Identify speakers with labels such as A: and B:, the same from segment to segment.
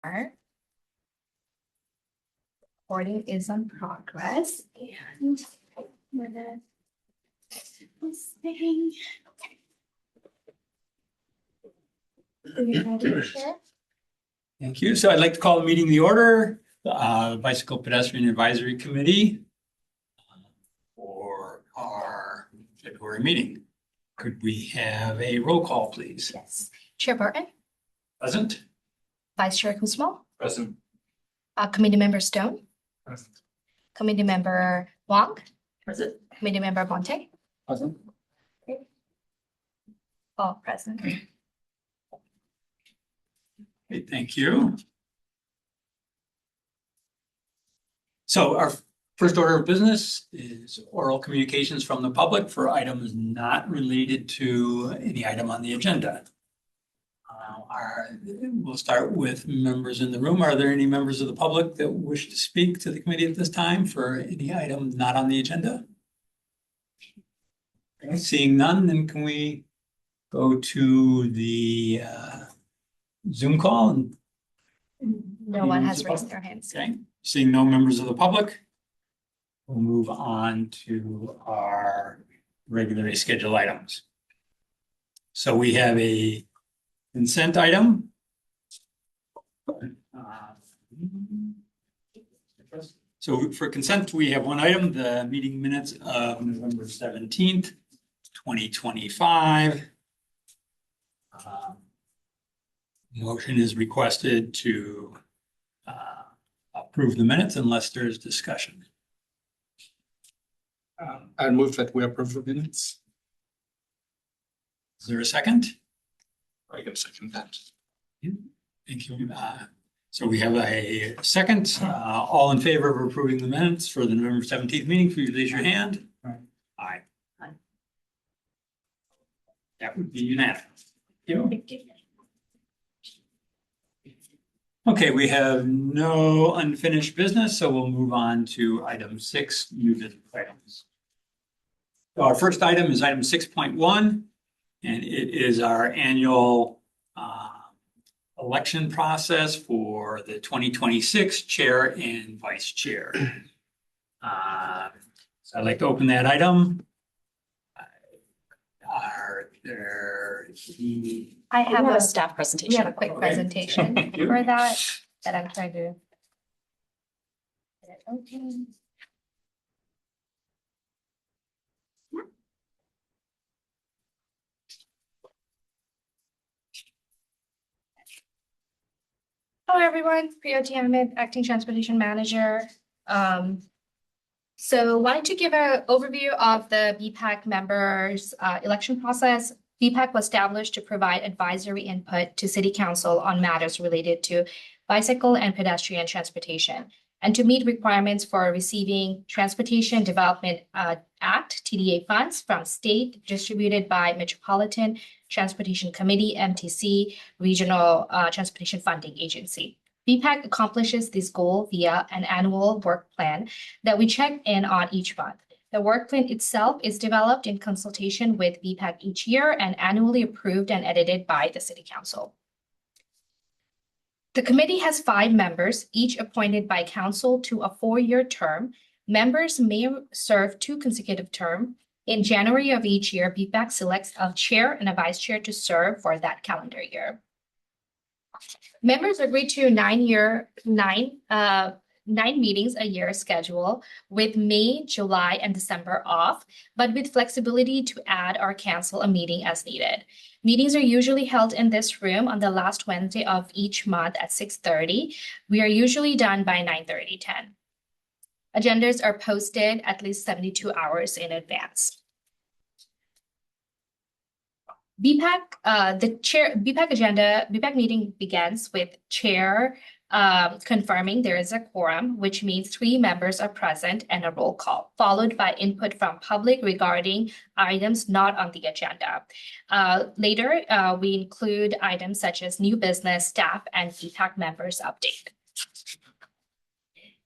A: Our recording is in progress and we're gonna this thing. Are you ready to share?
B: Thank you. So I'd like to call the meeting to order, Bicycle Pedestrian Advisory Committee for our February meeting. Could we have a roll call, please?
A: Yes. Chair Barton,
B: Present?
A: Vice Chair Kuzma,
B: Present.
A: Committee Member Stone,
B: Present.
A: Committee Member Wong,
B: Present.
A: Committee Member Bonte,
B: Present.
A: all present.
B: Okay, thank you. So our first order of business is oral communications from the public for items not related to any item on the agenda. We'll start with members in the room. Are there any members of the public that wish to speak to the committee at this time for any item not on the agenda? Okay, seeing none, then can we go to the Zoom call? And
A: No one has raised their hands.
B: okay, seeing no members of the public, we'll move on to our regularly scheduled items. So we have a consent item. So for consent, we have one item, the meeting minutes of November 17th, 2025. Motion is requested to approve the minutes unless there's discussion.
C: I move that we approve the minutes.
B: Is there a second?
C: I can second that.
B: Thank you. So we have a second. All in favor of approving the minutes for the November 17th meeting, please raise your hand. Aye.
A: Aye.
B: That would be unanimous. Thank you. Okay, we have no unfinished business, so we'll move on to item 6, new business items. So our first item is item 6.1, and it is our annual election process for the 2026 chair and vice chair. So I'd like to open that item. Are there any?
A: I have a
D: staff
A: We
D: presentation.
A: have a quick
B: Okay.
A: presentation
B: Thank you.
A: for that I'm trying to. Get it open. Hello, everyone. Priya Ahmed, Acting Transportation Manager. So wanted to give an overview of the BPAC members' election process. BPAC was established to provide advisory input to City Council on matters related to bicycle and pedestrian transportation, and to meet requirements for receiving Transportation Development Act (TDA) funds from state distributed by Metropolitan Transportation Committee (MTC) Regional Transportation Funding Agency. BPAC accomplishes this goal via an annual work plan that we check in on each month. The work plan itself is developed in consultation with BPAC each year and annually approved and edited by the City Council. The committee has 5 members, each appointed by Council to a 4-year term. Members may serve 2 consecutive terms. In January of each year, BPAC selects a chair and a vice chair to serve for that calendar year. Members agree to 9 meetings a year schedule, with May, July, and December off, but with flexibility to add or cancel a meeting as needed. Meetings are usually held in this room on the last Wednesday of each month at 6:30. We are usually done by 9:30, 10. Agendas are posted at least 72 hours in advance. BPAC meeting begins with chair confirming there is a quorum, which means 3 members are present, and a roll call, followed by input from public regarding items not on the agenda. Later, we include items such as new business, staff, and BPAC members update.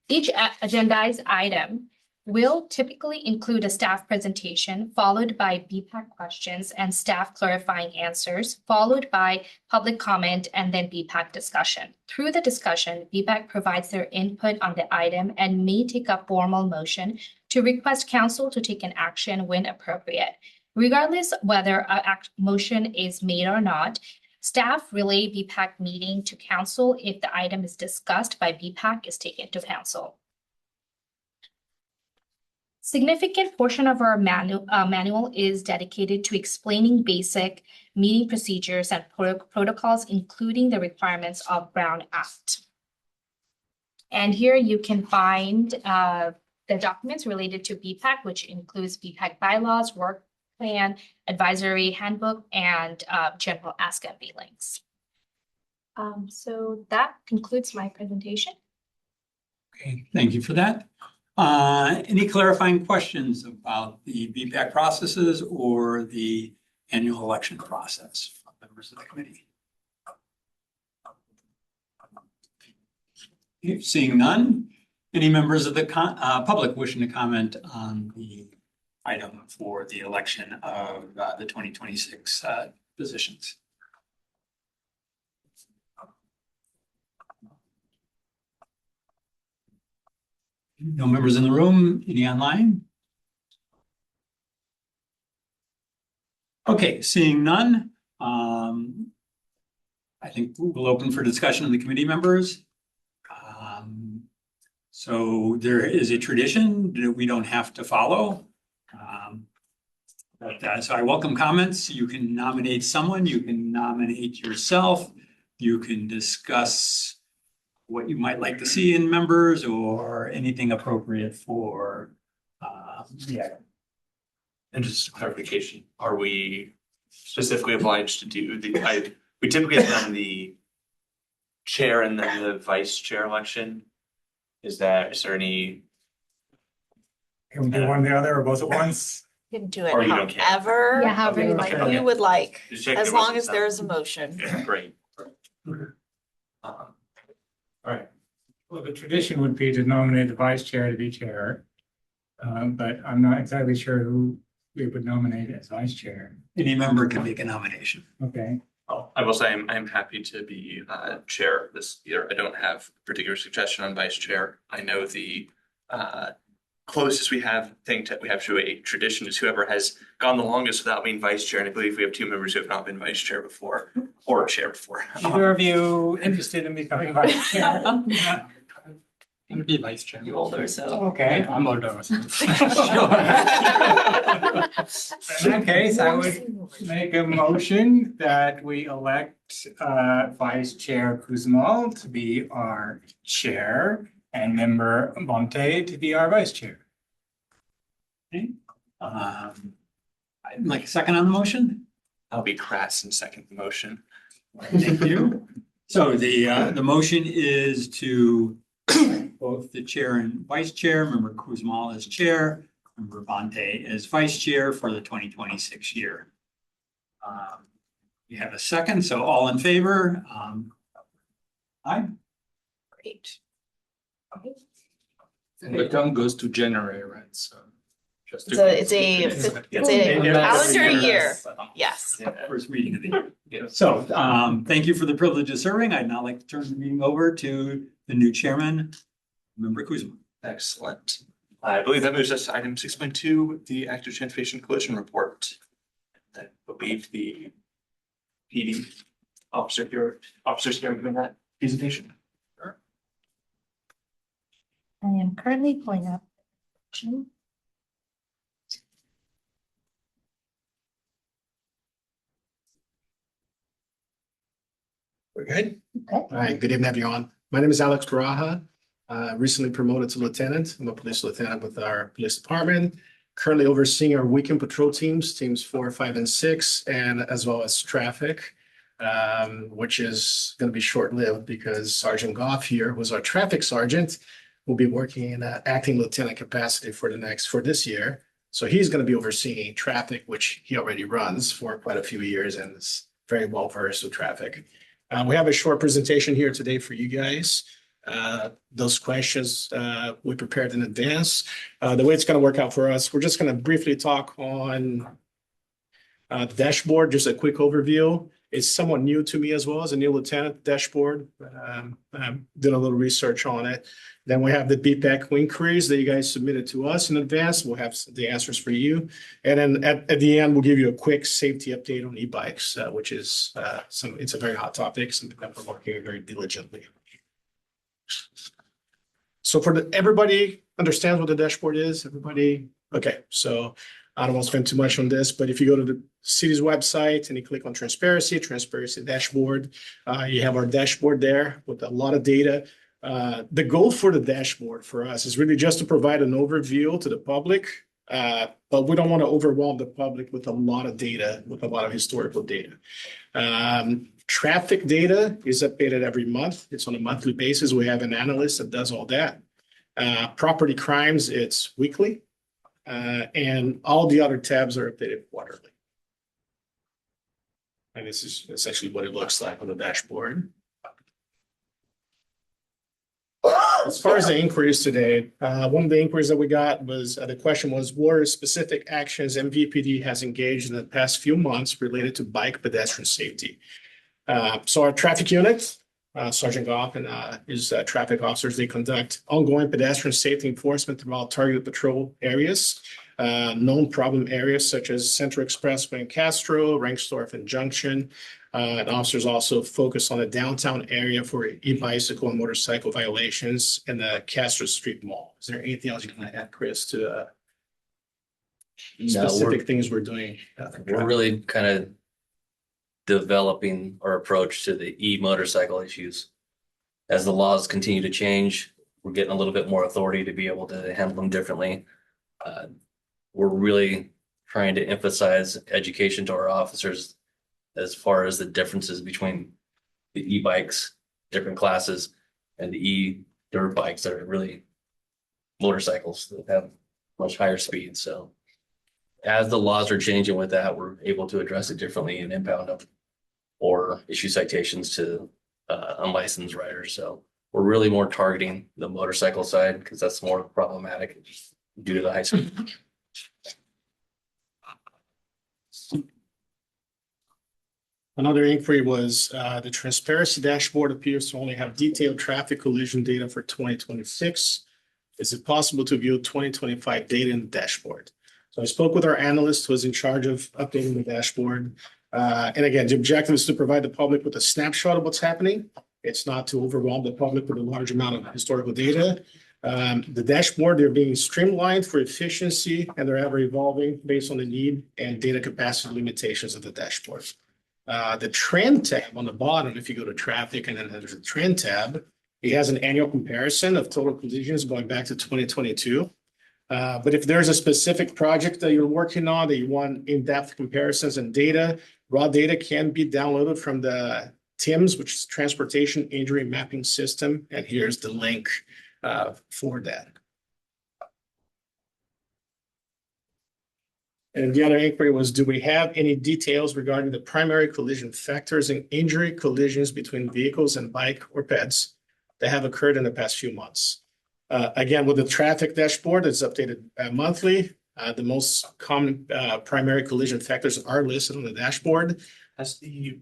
A: Each agendized item will typically include a staff presentation followed by BPAC questions and staff clarifying answers, followed by public comment and then BPAC discussion. Through the discussion, BPAC provides their input on the item and may take a formal motion to request council to take an action when appropriate. Regardless whether a motion is made or not, staff relay BPAC meeting to council if the item is discussed by BPAC is taken to council. Significant portion of our manual is dedicated to explaining basic meeting procedures and protocols, including the requirements of Brown Act. And here you can find the documents related to BPAC, which includes BPAC bylaws, work plan, advisory handbook, and general ASCII links. So that concludes my presentation.
B: Okay, thank you for that. Any clarifying questions about the BPAC processes or the annual election process from members of the committee? Seeing none, any members of the public wishing to comment on the item for the election of the 2026 positions? No members in the room, any online? Okay, seeing none, I think we'll open for discussion of the committee members. So there is a tradition that we don't have to follow. So I welcome comments. You can nominate someone, you can nominate yourself, you can discuss what you might like to see in members or anything appropriate for the item.
D: And just clarification, are we specifically obliged to do we typically have done the chair and then the vice chair election? Is there any?
E: Can we do one or the other or both at once?
F: You can do
D: Or
F: it
D: you don't care?
F: however
A: Yeah, however you like.
F: you would like,
D: Just checking
F: as
D: it
F: long
D: wasn't
F: as
D: done.
F: there's a motion.
D: Great.
E: All right. Well, the tradition would be to nominate the vice chair to be chair. But I'm not exactly sure who we would nominate as vice chair.
B: Any member can make a nomination.
E: Okay.
D: I will say I'm happy to be chair this year. I don't have a particular suggestion on vice chair. I know the closest we have to a tradition is whoever has gone the longest without being vice chair. And I believe we have two members who have not been vice chair before or chair before.
E: Either of you interested in becoming vice chair?
C: I'm gonna be vice chair.
F: You older, so.
E: Okay.
C: I'm older.
E: In that case, I would make a motion that we elect Vice Chair Kuzmal to be our chair and member Bonte to be our vice chair.
B: Okay. I'd like a second on the motion.
D: I'll be crass and second the motion.
B: Thank you. So the motion is to both the chair and vice chair, member Kuzmal as chair, member Bonte as vice chair for the 2026 year. We have a second, so all in favor? Aye.
F: Great.
C: And the term goes to January, right? So. Just to-
F: It's a calendar year, yes.
B: First meeting of the year. So thank you for the privilege of serving. I'd now like to turn the meeting over to the new chairman, member Kuzma.
D: Excellent. I believe that moves us to item 6.2, the active transportation collision report. I believe the PD officers here doing that presentation.
A: I am currently pulling up.
G: We're good?
A: Okay.
G: All right, good evening, everyone. My name is Alex Baraja. Recently promoted to lieutenant. I'm a police lieutenant with our police department. Currently overseeing our weekend patrol teams 4, 5, and 6, and as well as traffic, which is going to be short-lived because Sergeant Goff here, who's our traffic sergeant, will be working in an acting lieutenant capacity for this year. So he's going to be overseeing traffic, which he already runs for quite a few years and is very well versed with traffic. We have a short presentation here today for you guys. those questions we prepared in advance. The way it's going to work out for us, we're just going to briefly talk on the dashboard, just a quick overview. It's somewhat new to me as well as a new lieutenant dashboard. Did a little research on it. Then we have the BPAC inquiries that you guys submitted to us in advance. We'll have the answers for you. And then at the end, we'll give you a quick safety update on e-bikes, which is it's a very hot topic, something that we're working very diligently. So everybody understands what the dashboard is? Everybody? Okay, so I don't want to spend too much on this, but if you go to the city's website and you click on transparency dashboard, you have our dashboard there with a lot of data. The goal for the dashboard for us is really just to provide an overview to the public, but we don't want to overwhelm the public with a lot of data, with a lot of historical data. Traffic data is updated every month. It's on a monthly basis. We have an analyst that does all that. Property crimes, it's weekly. And all the other tabs are updated quarterly. And this is essentially what it looks like on the dashboard. As far as the inquiries today, one of the inquiries that we got was, the question was, what are specific actions MVPD has engaged in the past few months related to bike pedestrian safety? So our traffic unit, Sergeant Goff and his traffic officers, they conduct ongoing pedestrian safety enforcement throughout targeted patrol areas, known problem areas such as Central Expressway in Castro, Ranksdorf and Junction. And officers also focus on the downtown area for e-bicycle and motorcycle violations in the Castro Street Mall. Is there anything else you can add, Chris, to specific things we're doing?
H: We're really kind of developing our approach to the e-motorcycle issues. As the laws continue to change, we're getting a little bit more authority to be able to handle them differently. We're really trying to emphasize education to our officers as far as the differences between the e-bikes, different classes, and the e-dirt bikes that are really motorcycles that have much higher speed. So as the laws are changing with that, we're able to address it differently and impound them or issue citations to unlicensed riders. So we're really more targeting the motorcycle side because that's more problematic due to the high speed.
G: Another inquiry was the transparency dashboard appears to only have detailed traffic collision data for 2026. Is it possible to view 2025 data in the dashboard? So I spoke with our analyst who was in charge of updating the dashboard. And again, the objective is to provide the public with a snapshot of what's happening. It's not to overwhelm the public with a large amount of historical data. The dashboard, they're being streamlined for efficiency and they're ever evolving based on the need and data capacity limitations of the dashboard. The trend tab on the bottom, if you go to traffic and then there's a trend tab, it has an annual comparison of total collisions going back to 2022. But if there's a specific project that you're working on that you want in-depth comparisons and data, raw data can be downloaded from the TIMS, which is Transportation Injury Mapping System. And here's the link for that. And the other inquiry was, do we have any details regarding the primary collision factors and injury collisions between vehicles and bike or peds that have occurred in the past few months? Again, with the traffic dashboard, it's updated monthly. The most common primary collision factors are listed on the dashboard.
D: Has the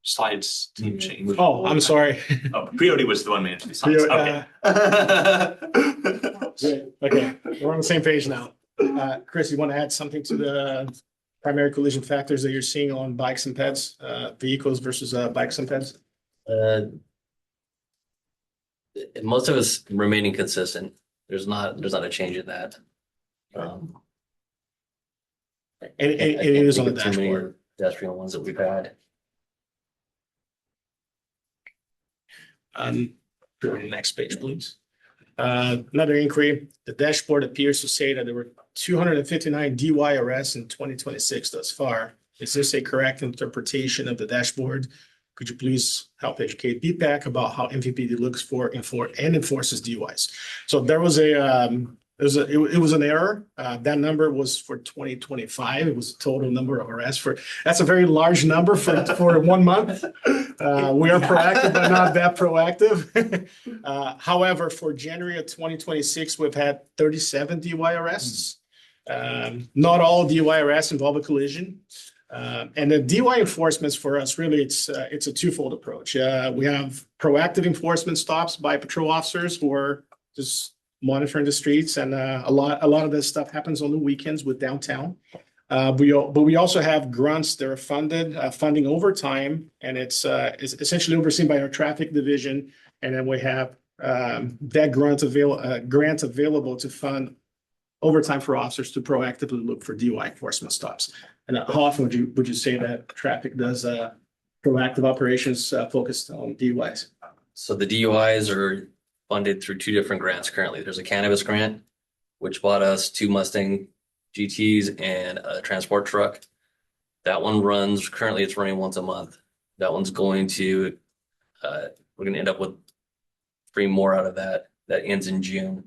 D: slides team changed?
G: Oh, I'm sorry.
D: Oh, Priori was the one managing the slides. Okay.
G: Great. Okay, we're on the same page now. Chris, you want to add something to the primary collision factors that you're seeing on bikes and peds, vehicles versus bikes and peds?
H: Most of it's remaining consistent. There's not a change in that.
G: And it is on the dashboard.
H: Pedestrian ones that we've had.
G: Go to the next page, please. Another inquiry. The dashboard appears to say that there were 259 DUI arrests in 2026 thus far. Is this a correct interpretation of the dashboard? Could you please help educate BPAC about how MVPD looks for and enforces DUIs? So there was a it was an error. That number was for 2025. It was the total number of arrests that's a very large number for 1 month. We are proactive, but not that proactive. However, for January of 2026, we've had 37 DUI arrests. Not all DUI arrests involve a collision. And the DUI enforcements for us, really, it's a twofold approach. We have proactive enforcement stops by patrol officers who are just monitoring the streets, and a lot of this stuff happens on the weekends with downtown. But we also have grants that are funding overtime, and it's essentially overseen by our traffic division. And then we have that grant available to fund overtime for officers to proactively look for DUI enforcement stops. And how often would you say that traffic does proactive operations focused on DUIs?
H: So the DUIs are funded through 2 different grants currently. There's a cannabis grant, which bought us 2 Mustang GTs and a transport truck. That one runs, currently it's running once a month. That one's going to, we're going to end up with 3 more out of that ends in June.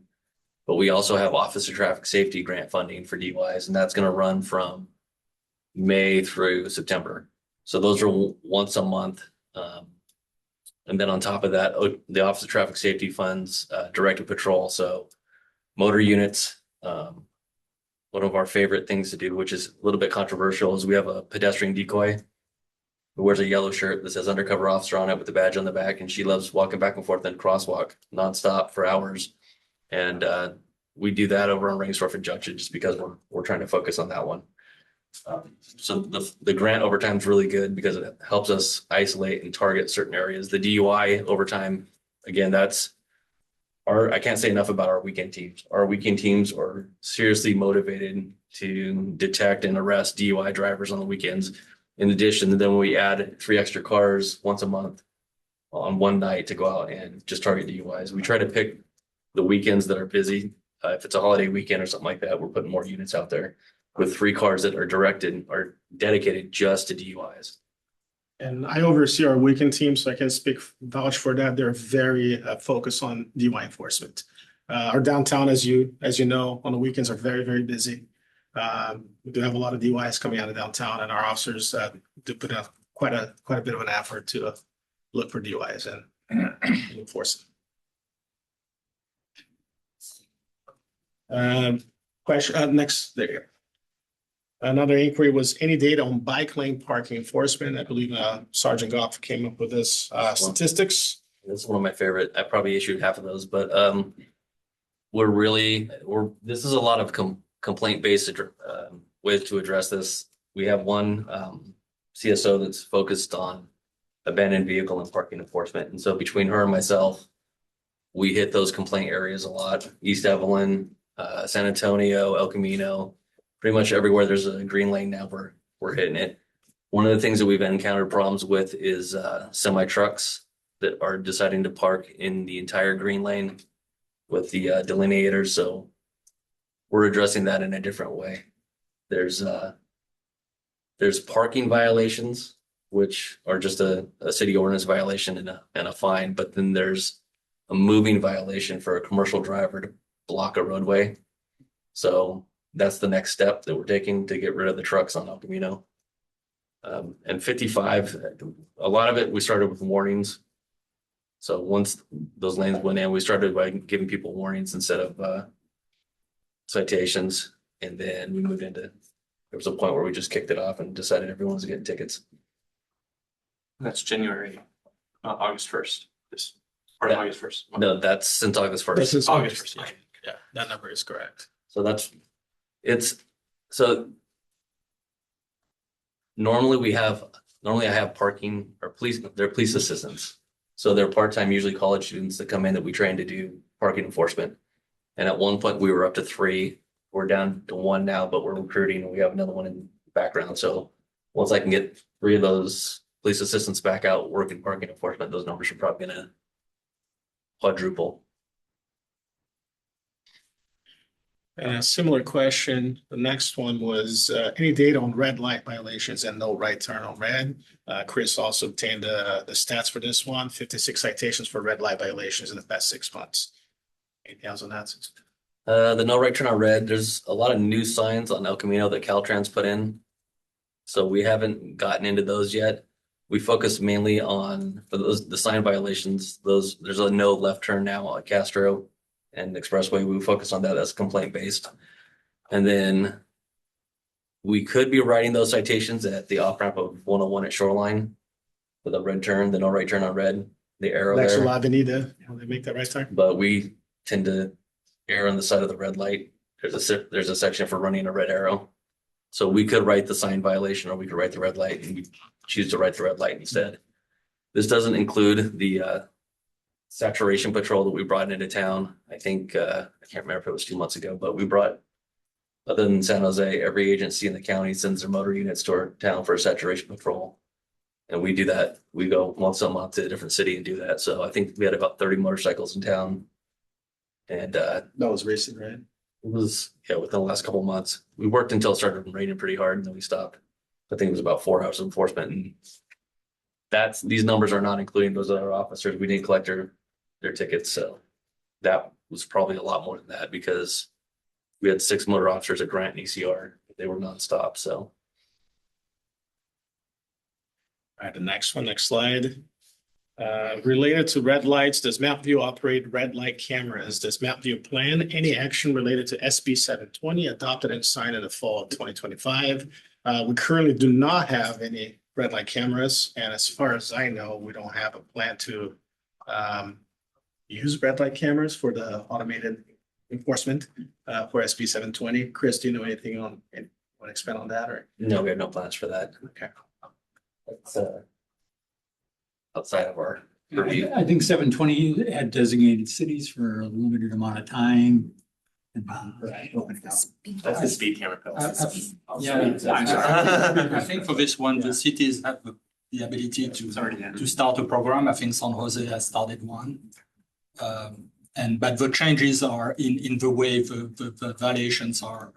H: But we also have Office of Traffic Safety grant funding for DUIs, and that's going to run from May through September. So those are once a month. And then on top of that, the Office of Traffic Safety funds directed patrol. So motor units, one of our favorite things to do, which is a little bit controversial, is we have a pedestrian decoy who wears a yellow shirt that says undercover officer on it with the badge on the back. And she loves walking back and forth in crosswalk nonstop for hours. And we do that over on Ringstorff Junction just because we're trying to focus on that one. So the grant overtime is really good because it helps us isolate and target certain areas. The DUI overtime, again, I can't say enough about our weekend teams. Our weekend teams are seriously motivated to detect and arrest DUI drivers on the weekends. In addition, then we add 3 extra cars once a month on one night to go out and just target DUIs. We try to pick the weekends that are busy. If it's a holiday weekend or something like that, we're putting more units out there with 3 cars that are dedicated just to DUIs.
G: And I oversee our weekend team, so I can vouch for that. They're very focused on DUI enforcement. Our downtown, as you know, on the weekends are very, very busy. We do have a lot of DUIs coming out of downtown, and our officers do put up quite a bit of an effort to look for DUIs and enforce them. Question next there. Another inquiry was any data on bike lane parking enforcement. I believe Sergeant Goff came up with this statistics.
H: This is one of my favorite. I probably issued half of those, but this is a lot of complaint-based ways to address this. We have one CSO that's focused on abandoned vehicle and parking enforcement. And so between her and myself, we hit those complaint areas a lot. East Evelyn, San Antonio, El Camino, pretty much everywhere there's a green lane now, we're hitting it. One of the things that we've encountered problems with is semi trucks that are deciding to park in the entire green lane with the delineators. So we're addressing that in a different way. There's parking violations, which are just a city ordinance violation and a fine, but then there's a moving violation for a commercial driver to block a roadway. So that's the next step that we're taking to get rid of the trucks on El Camino. And 55, a lot of it, we started with warnings. So once those lanes went in, we started by giving people warnings instead of citations. And then we moved into, there was a point where we just kicked it off and decided everyone was getting tickets.
D: That's January, August 1st. August 1st.
H: No, that's since August 1st.
G: This is
D: August 1st.
G: Yeah, that number is correct.
H: So normally I have parking or they're police assistants. So they're part-time, usually college students that come in that we train to do parking enforcement. And at one point we were up to 3. We're down to 1 now, but we're recruiting and we have another one in the background. So once I can get 3 of those police assistants back out working parking enforcement, those numbers are probably gonna quadruple.
G: And a similar question, the next one was any data on red light violations and no right turn on red. Chris also obtained the stats for this one, 56 citations for red light violations in the past 6 months. Anything else on that?
H: The no right turn on red, there's a lot of new signs on El Camino that Caltrans put in. So we haven't gotten into those yet. We focus mainly on, for those, the sign violations, those, there's a no left turn now at Castro and Expressway. We focus on that as complaint based. And then we could be writing those citations at the off ramp of 101 at Shoreline for the red turn, the no right turn on red, the arrow
G: Next to
H: there.
G: La Avenida, when they make that right turn.
H: But we tend to err on the side of the red light. There's a section for running a red arrow. So we could write the sign violation or we could write the red light, and we choose to write the red light instead. This doesn't include the saturation patrol that we brought into town. I think, I can't remember if it was 2 months ago, but we brought, other than San Jose, every agency in the county sends their motor units to our town for a saturation patrol. And we do that. We go once a month to a different city and do that. So I think we had about 30 motorcycles in town. And
G: That was recent, right?
H: it was, yeah, within the last couple of months. We worked until it started raining pretty hard and then we stopped. I think it was about 4 hours of enforcement, and these numbers are not including those other officers. We didn't collect their tickets, so that was probably a lot more than that because we had 6 motor officers at Grant and ECR. They were nonstop, so.
G: All right, the next one, next slide. Related to red lights, does MapView operate red light cameras? Does MapView plan any action related to SB 720 adopted and signed in the fall of 2025? We currently do not have any red light cameras, and as far as I know, we don't have a plan to use red light cameras for the automated enforcement for SB 720. Chris, do you know anything on, want to expand on that, or?
H: No, we have no plans for that.
G: Okay.
H: That's outside of our purview.
B: I think 720 had designated cities for a limited amount of time.
D: That's the speed camera.
C: Yeah, I think for this one, the cities have the ability to start a program. I think San Jose has started one. But the changes are in the way the violations are,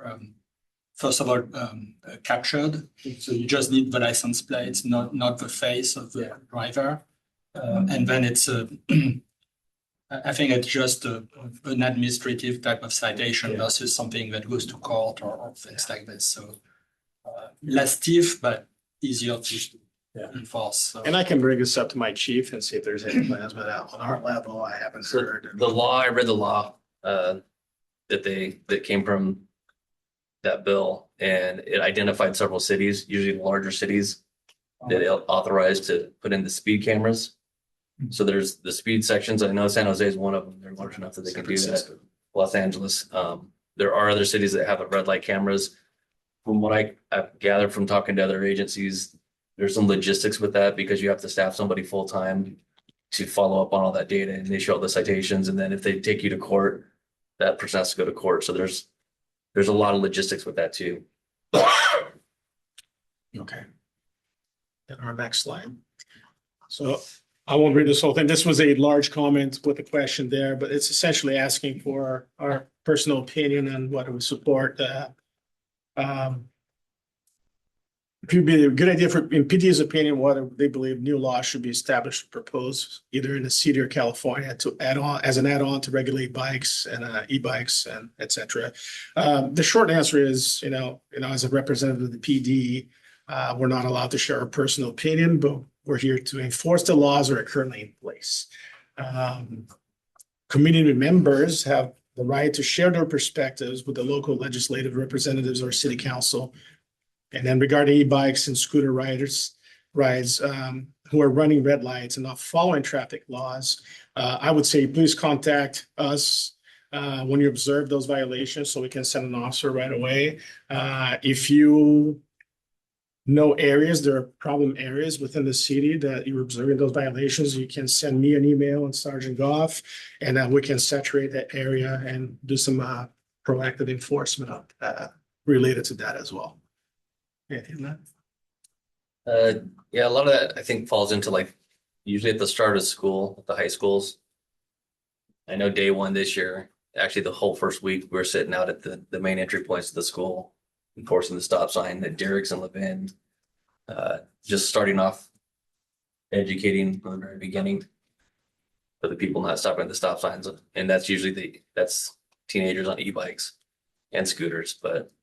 C: first of all, captured. So you just need the license plates, not the face of the driver. And then it's I think it's just an administrative type of citation versus something that goes to court or things like this. So less stiff, but easier to enforce. So.
G: And I can bring this up to my chief and see if there's any plans, but on our level, I haven't heard.
H: The law, I read the law that came from that bill, and it identified several cities, usually the larger cities, that it authorized to put in the speed cameras. So there's the speed sections. I know San Jose is one of them. They're large enough that they can do that. Los Angeles. There are other cities that have red light cameras. From what I've gathered from talking to other agencies, there's some logistics with that because you have to staff somebody full time to follow up on all that data and issue all the citations. And then if they take you to court, that person has to go to court. So there's a lot of logistics with that too.
G: Okay. Then our next slide. So I won't read this whole thing. This was a large comment with a question there, but it's essentially asking for our personal opinion on whether we support it would be a good idea for, in PD's opinion, whether they believe new laws should be established or proposed either in the city or California to add on as an add-on to regulate bikes and e-bikes and et cetera. The short answer is, as a representative of the PD, we're not allowed to share our personal opinion, but we're here to enforce the laws that are currently in place. Community members have the right to share their perspectives with the local legislative representatives or city council. And then regarding e-bikes and scooter rides who are running red lights and not following traffic laws, I would say please contact us when you observe those violations so we can send an officer right away. If you know areas, there are problem areas within the city that you're observing those violations, you can send me an email and Sergeant Goff, and then we can saturate that area and do some proactive enforcement related to that as well. Anything on that?
H: Yeah, a lot of that I think falls into like usually at the start of school, at the high schools. I know day one this year, actually the whole first week, we were sitting out at the main entry points of the school, enforcing the stop sign at Derrick's and Levin. Just starting off educating from the very beginning for the people not stopping at the stop signs. And that's usually that's teenagers on e-bikes and scooters, but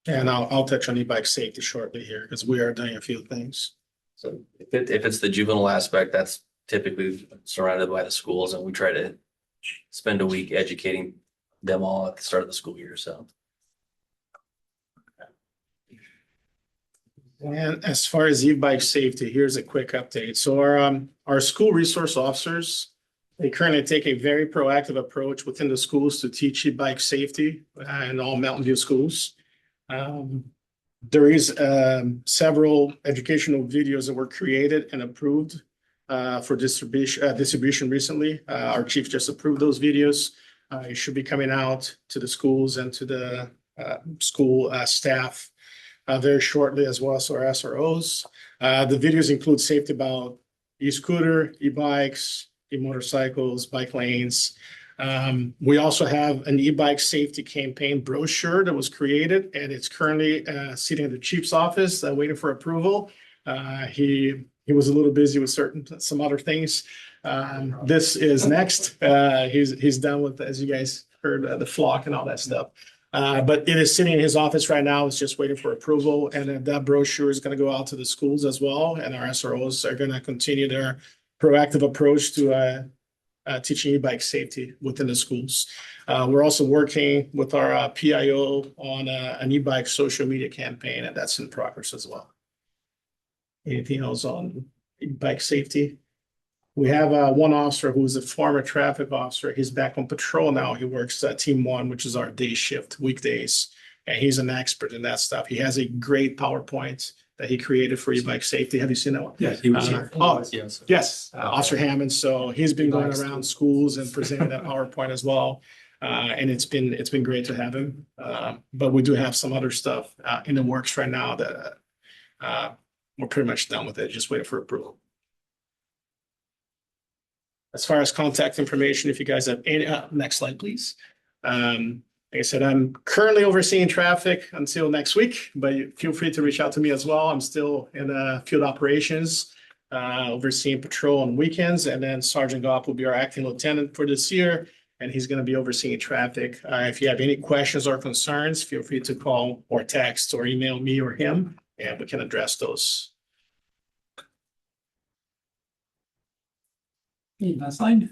G: And I'll touch on e-bike safety shortly here because we are doing a few things.
H: so if it's the juvenile aspect, that's typically surrounded by the schools, and we try to spend a week educating them all at the start of the school year, so.
G: And as far as e-bike safety, here's a quick update. So our school resource officers, they currently take a very proactive approach within the schools to teach e-bike safety in all Mountain View schools. There is several educational videos that were created and approved for distribution recently. Our chief just approved those videos. It should be coming out to the schools and to the school staff very shortly, as well as our SROs. The videos include safety about e-scooter, e-bikes, e-motorcycles, bike lanes. We also have an e-bike safety campaign brochure that was created, and it's currently sitting at the chief's office waiting for approval. He was a little busy with some other things. This is next. He's done with, as you guys heard, the flock and all that stuff. But it is sitting in his office right now. It's just waiting for approval, and that brochure is going to go out to the schools as well. And our SROs are going to continue their proactive approach to teaching e-bike safety within the schools. We're also working with our PIO on an e-bike social media campaign, and that's in progress as well. Anything else on e-bike safety? We have one officer who's a former traffic officer. He's back on patrol now. He works Team 1, which is our day shift, weekdays, and he's an expert in that stuff. He has a great PowerPoint that he created for e-bike safety. Have you seen that one?
C: Yes, he was here.
G: Yes, Officer Hammond. So he's been going around schools and presenting that PowerPoint as well. And it's been great to have him. But we do have some other stuff in the works right now that we're pretty much done with it, just waiting for approval. As far as contact information, if you guys have any, next slide, please. Like I said, I'm currently overseeing traffic until next week, but feel free to reach out to me as well. I'm still in field operations, overseeing patrol on weekends, and then Sergeant Goff will be our acting lieutenant for this year, and he's going to be overseeing traffic. If you have any questions or concerns, feel free to call or text or email me or him, and we can address those.
B: Last slide.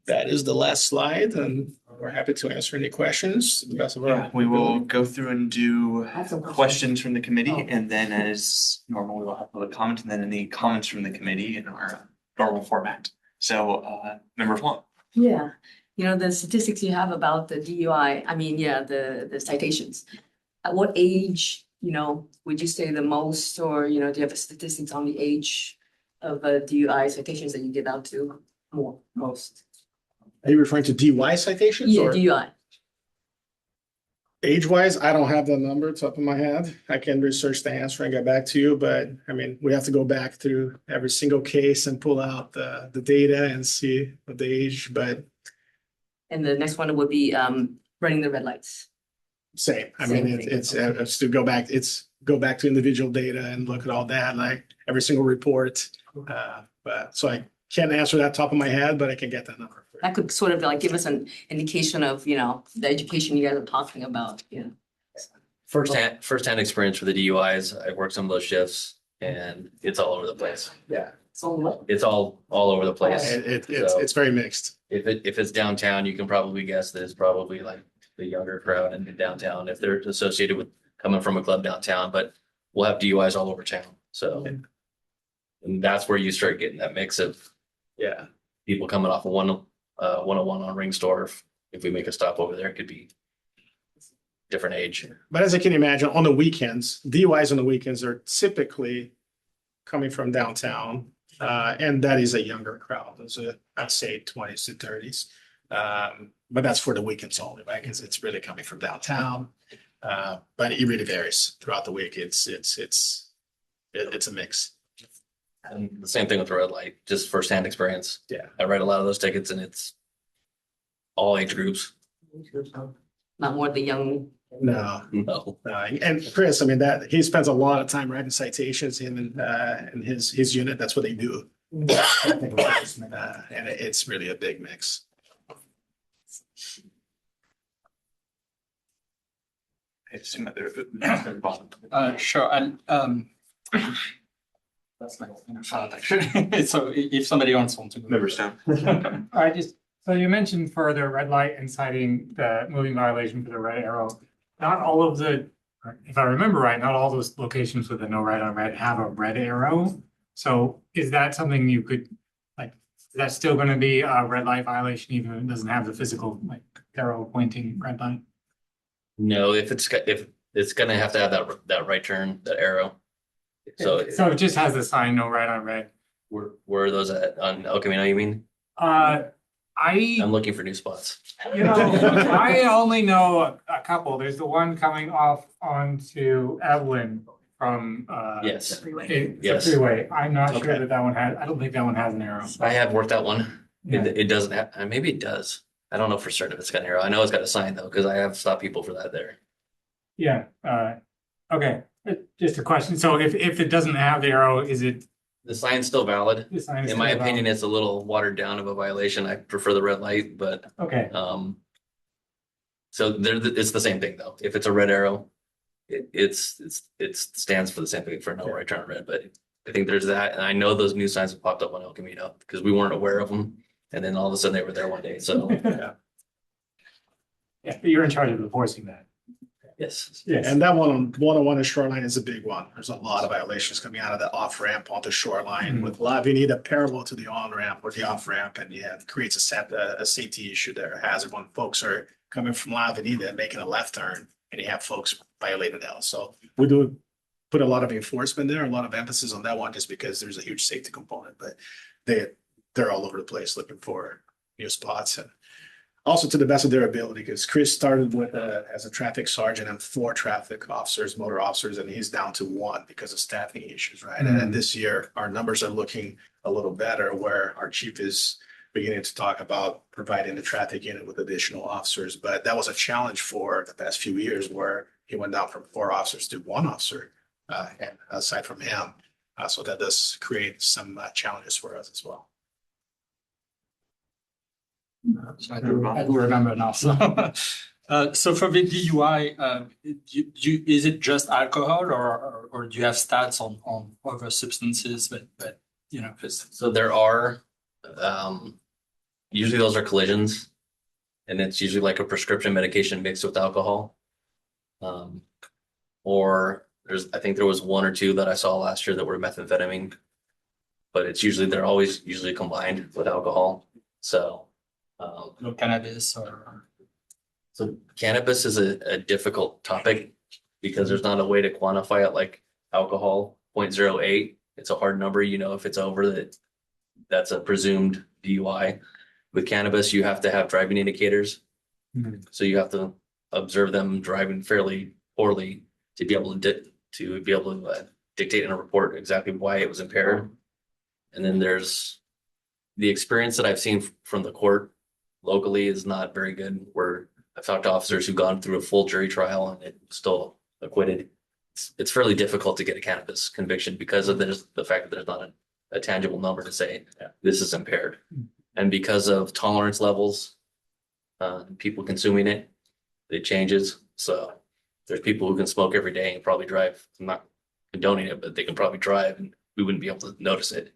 G: That is the last slide, and we're happy to answer any questions. to the best of our
D: We will
G: ability.
D: go through and do questions from the committee, and then as normal, we will have public comment, and then any comments from the committee in our normal format. So, Member Huang.
I: Yeah, the statistics you have about the DUI, the citations. At what age, would you say the most, or, do you have statistics on the age of DUI citations that you give out to most?
G: Are you referring to DUI citations?
I: Yeah,
G: or
I: DUI.
G: age-wise? I don't have the number top of my head. I can research the answer and get back to you, but we have to go back through every single case and pull out the data and see what the age, but
I: And the next one would be running the red lights.
G: same.
I: Same thing.
G: It's to go back to individual data and look at all that, like every single report. But so I can't answer that top of my head, but I can get that number.
I: That could sort of like give us an indication of, the education you guys are talking about,
H: Firsthand experience for the DUIs. I worked some of those shifts, and it's all over the place.
G: Yeah,
I: So
H: It's all over the place.
G: it's very mixed.
H: If it's downtown, you can probably guess that it's probably like the younger crowd in downtown if they're associated with coming from a club downtown, but we'll have DUIs all over town. So, and that's where you start getting that mix of people coming off of 101 on Ringsdorf. If we make a stop over there, it could be different age.
G: But as I can imagine, on the weekends, DUIs on the weekends are typically coming from downtown. And that is a younger crowd. I'd say 20s to 30s. But that's for the weekends only, right? Because it's really coming from downtown. But it really varies throughout the week. It's a mix.
H: And the same thing with the red light, just firsthand experience.
G: Yeah.
H: I write a lot of those tickets, and it's all age groups.
I: not more the young.
G: No.
H: No.
G: And Chris, that he spends a lot of time writing citations, him and his unit. That's what they do. And it's really a big mix.
D: I assume that they're bottom.
C: Sure, and that's my thought, actually. So if somebody else wants to.
D: Member Stone.
E: So you mentioned for the red light and citing the moving violation for the red arrow. Not all of if I remember right, not all those locations with the no right on red have a red arrow. So is that something you could, like, is that still gonna be a red light violation even if it doesn't have the physical, like, arrow pointing red light?
H: No, if it's gonna have to have that right turn, that arrow. So
E: it just has the sign no right on red.
H: where are those at on El Camino, you mean? I'm looking for new spots.
E: I only know a couple. There's the one coming off onto Evelyn from
H: Yes,
E: the
H: Yes.
E: freeway. I'm not sure
G: Okay.
E: that one has, I don't think that one has an arrow.
H: I have worked that one.
E: Yeah.
H: It doesn't have, maybe it does. I don't know for certain if it's got an arrow. I know it's got a sign though, because I have stopped people for that there.
E: Yeah, okay, just a question. So if it doesn't have the arrow, is it?
H: The sign's still valid.
E: The sign is
H: In my
E: still
H: opinion,
E: valid?
H: it's a little watered down of a violation. I prefer the red light, but
E: Okay,
H: so it's the same thing though. If it's a red arrow, it stands for the same thing for no right turn red. But I think there's that, and I know those new signs have popped up on El Camino because we weren't aware of them, and then all of a sudden they were there one day. So
E: yeah, but you're in charge of enforcing that.
H: yes,
G: Yeah, and that one in Shoreline is a big one. There's a lot of violations coming out of the off ramp onto Shoreline with La Avenida parallel to the on ramp or the off ramp, and yeah, it creates a safety issue there, a hazard when folks are coming from La Avenida and making a left turn, and you have folks violating that. So we do put a lot of enforcement there, a lot of emphasis on that one, just because there's a huge safety component. But they're all over the place looking for new spots, and also to the best of their ability, because Chris started with as a traffic sergeant and 4 traffic officers, motor officers, and he's down to 1 because of staffing issues, right? And then this year, our numbers are looking a little better, where our chief is beginning to talk about providing the traffic unit with additional officers. But that was a challenge for the past few years, where he went down from 4 officers to 1 officer, and aside from him. So that does create some challenges for us as well.
C: I do remember now. So, so for the DUI, is it just alcohol, or do you have stats on other substances? But you know,
H: so there are usually those are collisions, and it's usually like a prescription medication mixed with alcohol. Or I think there was 1 or 2 that I saw last year that were methamphetamine, but they're always usually combined with alcohol. So
C: no cannabis or.
H: So cannabis is a difficult topic because there's not a way to quantify it like alcohol, 0.08. It's a hard number, if it's over that's a presumed DUI. With cannabis, you have to have driving indicators. So you have to observe them driving fairly poorly to be able to dictate in a report exactly why it was impaired. And then there's the experience that I've seen from the court locally is not very good, where I've talked to officers who've gone through a full jury trial and it's still acquitted. It's fairly difficult to get a cannabis conviction because of the fact that there's not a tangible number to say this is impaired. And because of tolerance levels, people consuming it changes. So there's people who can smoke every day and probably drive. I'm not condoning it, but they can probably drive and we wouldn't be able to notice it.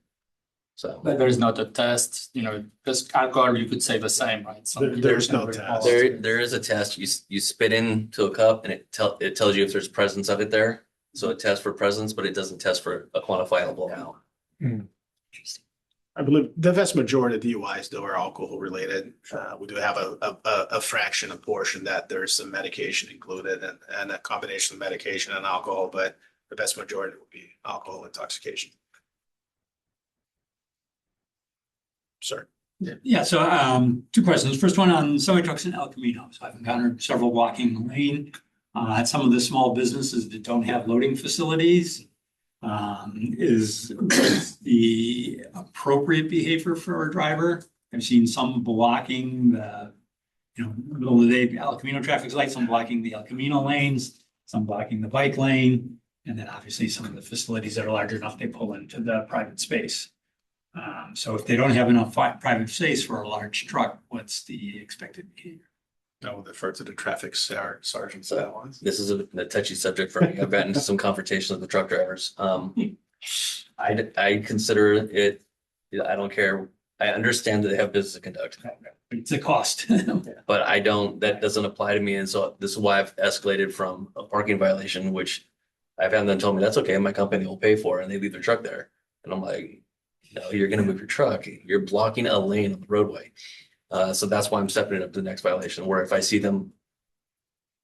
H: So
C: But there's not a test, because alcohol, you could say the same, right?
G: There's no test.
H: there is a test. You spit into a cup and it tells you if there's presence of it there. So it tests for presence, but it doesn't test for a quantifiable amount.
E: Interesting.
G: I believe the vast majority of DUIs though are alcohol related. We do have a fraction, a portion that there's some medication included and a combination of medication and alcohol, but the vast majority will be alcohol intoxication. Sir.
B: Yeah, so 2 questions. First one on semi-trucks in El Camino. So I've encountered several blocking the lane at some of the small businesses that don't have loading facilities. Is the appropriate behavior for a driver? I've seen some blocking the middle of the day El Camino traffic lights, some blocking the El Camino lanes, some blocking the bike lane, and then obviously some of the facilities that are large enough, they pull into the private space. So if they don't have enough private space for a large truck, what's the expected behavior?
G: I will defer to the traffic sergeant for that one.
H: This is a touchy subject for me. I've gotten into some confrontations with truck drivers. I consider it, I don't care. I understand that they have business to conduct,
B: It's a cost.
H: but that doesn't apply to me. And so this is why I've escalated from a parking violation, which I've had them tell me that's okay, my company will pay for it, and they leave their truck there. And I'm like, no, you're gonna move your truck. You're blocking a lane on the roadway. So that's why I'm stepping it up to the next violation, where if I see them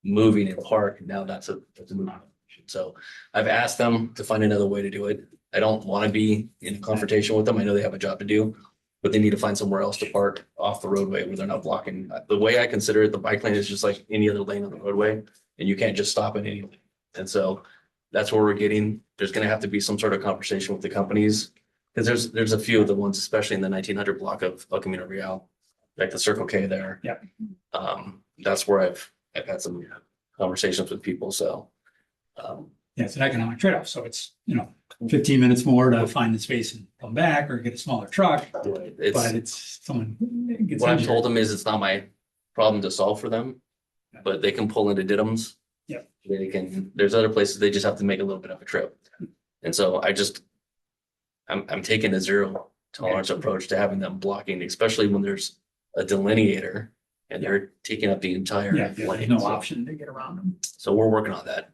H: moving in park, now that's a moving violation. So I've asked them to find another way to do it. I don't want to be in a confrontation with them. I know they have a job to do, but they need to find somewhere else to park off the roadway where they're not blocking. The way I consider it, the bike lane is just like any other lane on the roadway, and you can't just stop in any lane. And so that's where we're getting. There's going to have to be some sort of conversation with the companies, because there's a few of the ones, especially in the 1900 block of El Camino Real, like the Circle K there.
B: Yeah.
H: That's where I've had some conversations with people. So
B: Yeah, it's an economic trade-off. So it's, 15 minutes more to find the space and come back or get a smaller truck. But it's someone gets
H: what I've
B: injured.
H: told them is it's not my problem to solve for them, but they can pull into Diddums.
B: Yeah.
H: There's other places they just have to make a little bit of a trip. And so I'm taking a zero tolerance approach to having them blocking, especially when there's a delineator and they're taking up the entire
B: Yeah, there's
H: lane.
B: no
H: So-
B: option to get around them.
H: So we're working on that.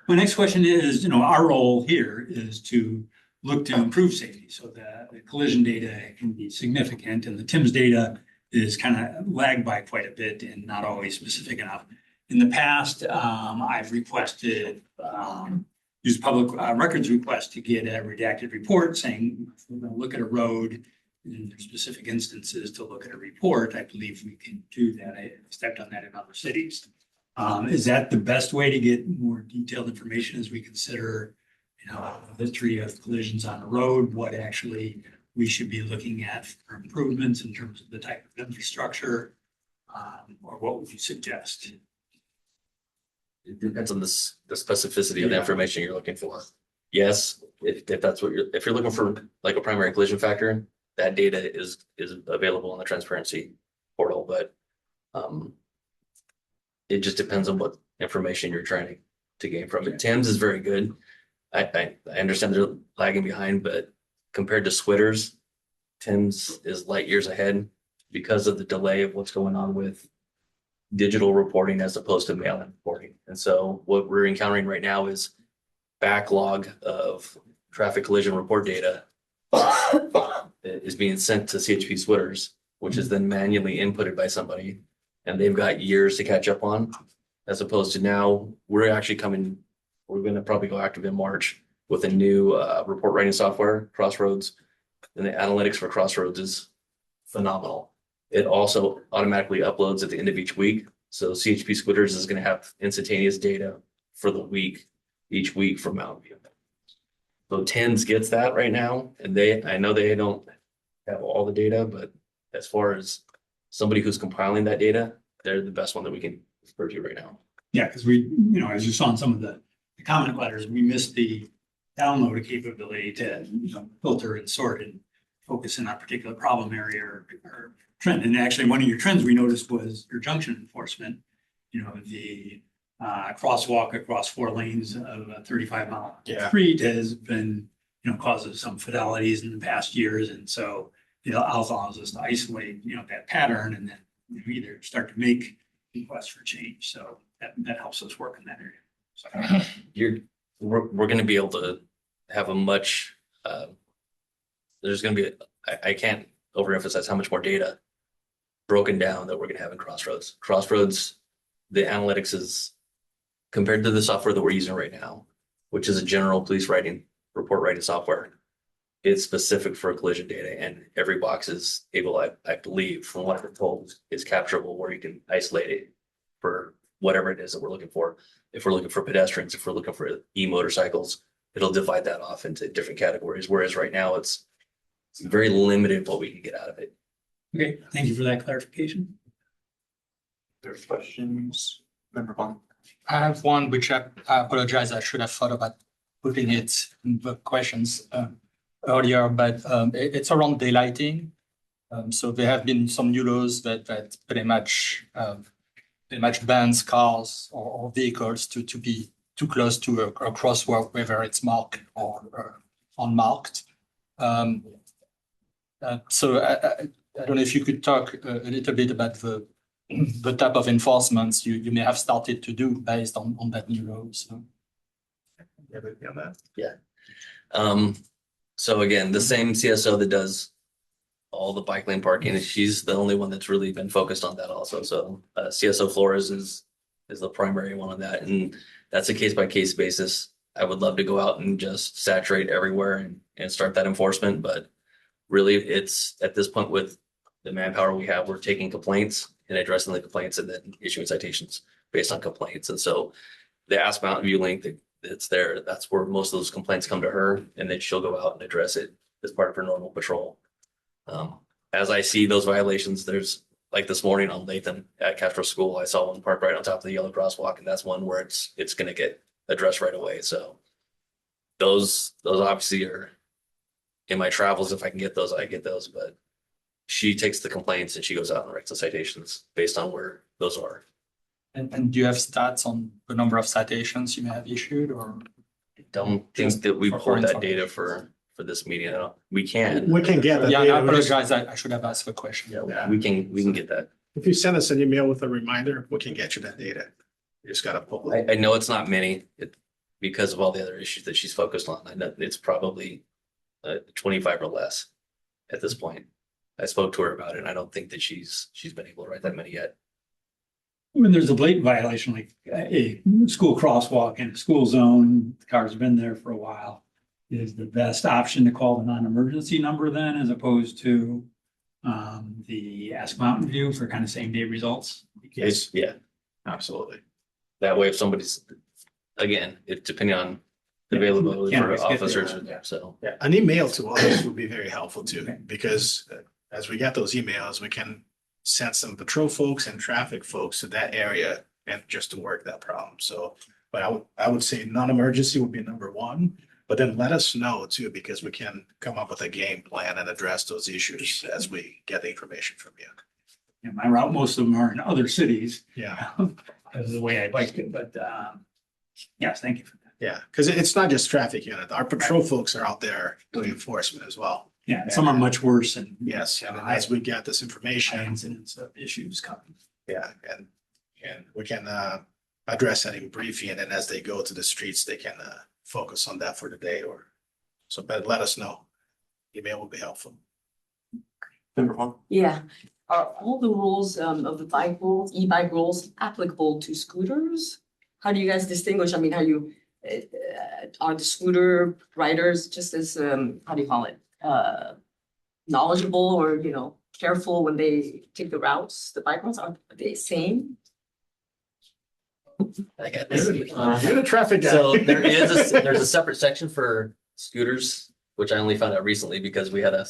B: My next question is, our role here is to look to improve safety so that the collision data can be significant, and the TIMS data is kind of lagged by quite a bit and not always specific enough. In the past, I've requested, used public records request to get a redacted report saying, if we're going to look at a road and there's specific instances to look at a report, I believe we can do that. I've stepped on that in other cities. Is that the best way to get more detailed information as we consider, the history of collisions on the road, what actually we should be looking at for improvements in terms of the type of infrastructure, or what would you suggest?
H: It depends on the specificity of the information you're looking for. Yes, if that's what if you're looking for like a primary collision factor, that data is available in the transparency portal, but it just depends on what information you're trying to gain from it. TIMS is very good. I understand they're lagging behind, but compared to Switters, TIMS is light years ahead because of the delay of what's going on with digital reporting as opposed to mail-in reporting. And so what we're encountering right now is backlog of traffic collision report data is being sent to CHP Switters, which is then manually inputted by somebody, and they've got years to catch up on, as opposed to now we're going to probably go active in March with a new report writing software, Crossroads, and the analytics for Crossroads is phenomenal. It also automatically uploads at the end of each week. So CHP Squitters is going to have instantaneous data for the week, each week from Mountain View. So TIMS gets that right now. And I know they don't have all the data, but as far as somebody who's compiling that data, they're the best one that we can refer to right now.
B: Yeah, because we, as you saw in some of the comment letters, we missed the download capability to filter and sort and focus in on a particular problem area or trend. And actually, one of your trends we noticed was your junction enforcement. The crosswalk across 4 lanes of a 35-mile street has been, causes some fatalities in the past years. And so it allows us to isolate, that pattern and then either start to make requests for change. So that helps us work in that area. So.
H: We're going to be able to have a much, there's going to be, I can't overemphasize how much more data broken down that we're going to have in Crossroads. Crossroads, the analytics is compared to the software that we're using right now, which is a general police report writing software. It's specific for collision data, and every box is able, I believe, from what I've been told, is capturable where you can isolate it for whatever it is that we're looking for. If we're looking for pedestrians, if we're looking for e-motorcycles, it'll divide that off into different categories. Whereas right now it's very limited what we can get out of it.
B: Okay, thank you for that clarification.
C: There's questions, Member Bond. I have one which I apologize. I should have thought about putting it in the questions earlier, but it's around daylighting. So there have been some new laws that pretty much bans cars or vehicles to be too close to a crosswalk, whether it's marked or unmarked. So I don't know if you could talk a little bit about the type of enforcements you may have started to do based on that new law. So.
H: So again, the same CSO that does all the bike lane parking, she's the only one that's really been focused on that also. So CSO Flores is the primary one on that, and that's a case by case basis. I would love to go out and just saturate everywhere and start that enforcement, but really it's at this point with the manpower we have, we're taking complaints and addressing the complaints and then issuing citations based on complaints. And so the Ask Mountain View link that's there, that's where most of those complaints come to her, and then she'll go out and address it as part of her normal patrol. As I see those violations, there's like this morning on Latham at Castro School, I saw one parked right on top of the yellow crosswalk, and that's one where it's going to get addressed right away. So those obviously are in my travels. If I can get those, I get those, but she takes the complaints and she goes out and writes the citations based on where those are.
C: And do you have stats on the number of citations you may have issued, or?
H: I don't think that we pulled that data for this meeting. We can.
G: We can get that.
C: Yeah,
G: data.
C: I apologize. I should have asked the question.
H: Yeah, we can get that.
G: If you send us an email with a reminder, we can get you that data. You just gotta pull it.
H: I know it's not many because of all the other issues that she's focused on. I know it's probably 25 or less at this point. I spoke to her about it, and I don't think that she's been able to write that many yet.
B: When there's a blatant violation, like a school crosswalk in a school zone, the car's been there for a while, is the best option to call the non-emergency number then, as opposed to the Ask Mountain View for kind of same day results.
G: Yes,
H: Yeah,
G: absolutely.
H: that way if somebody's, again, depending on the availability
B: Can't
H: for
B: always get
H: officers,
B: there.
H: so.
G: Yeah, an email to us would be very helpful too, because as we get those emails, we can send some patrol folks and traffic folks to that area and just to work that problem. So, but I would say non-emergency would be number one, but then let us know too, because we can come up with a game plan and address those issues as we get the information from you.
B: Yeah, my route, most of them are in other cities.
G: Yeah.
B: That's the way I liked it, but yes, thank you for that.
G: Yeah, because it's not just traffic unit. Our patrol folks are out there doing enforcement as well.
B: Yeah, and some are much worse and.
G: Yes, and as we get this
B: High
G: information,
B: incidents of issues coming.
G: yeah, and we can address that in briefing, and then as they go to the streets, they can focus on that for the day or so. But let us know. Email will be helpful.
D: Member Huang?
I: Yeah, are all the rules of the bike rules, e-bike rules applicable to scooters? How do you guys distinguish? I mean, are the scooter riders just as how do you call it? Knowledgeable or, careful when they take the routes, the bike routes, are they same?
H: I got this.
G: You're the traffic guy.
H: So there's a separate section for scooters, which I only found out recently because we had a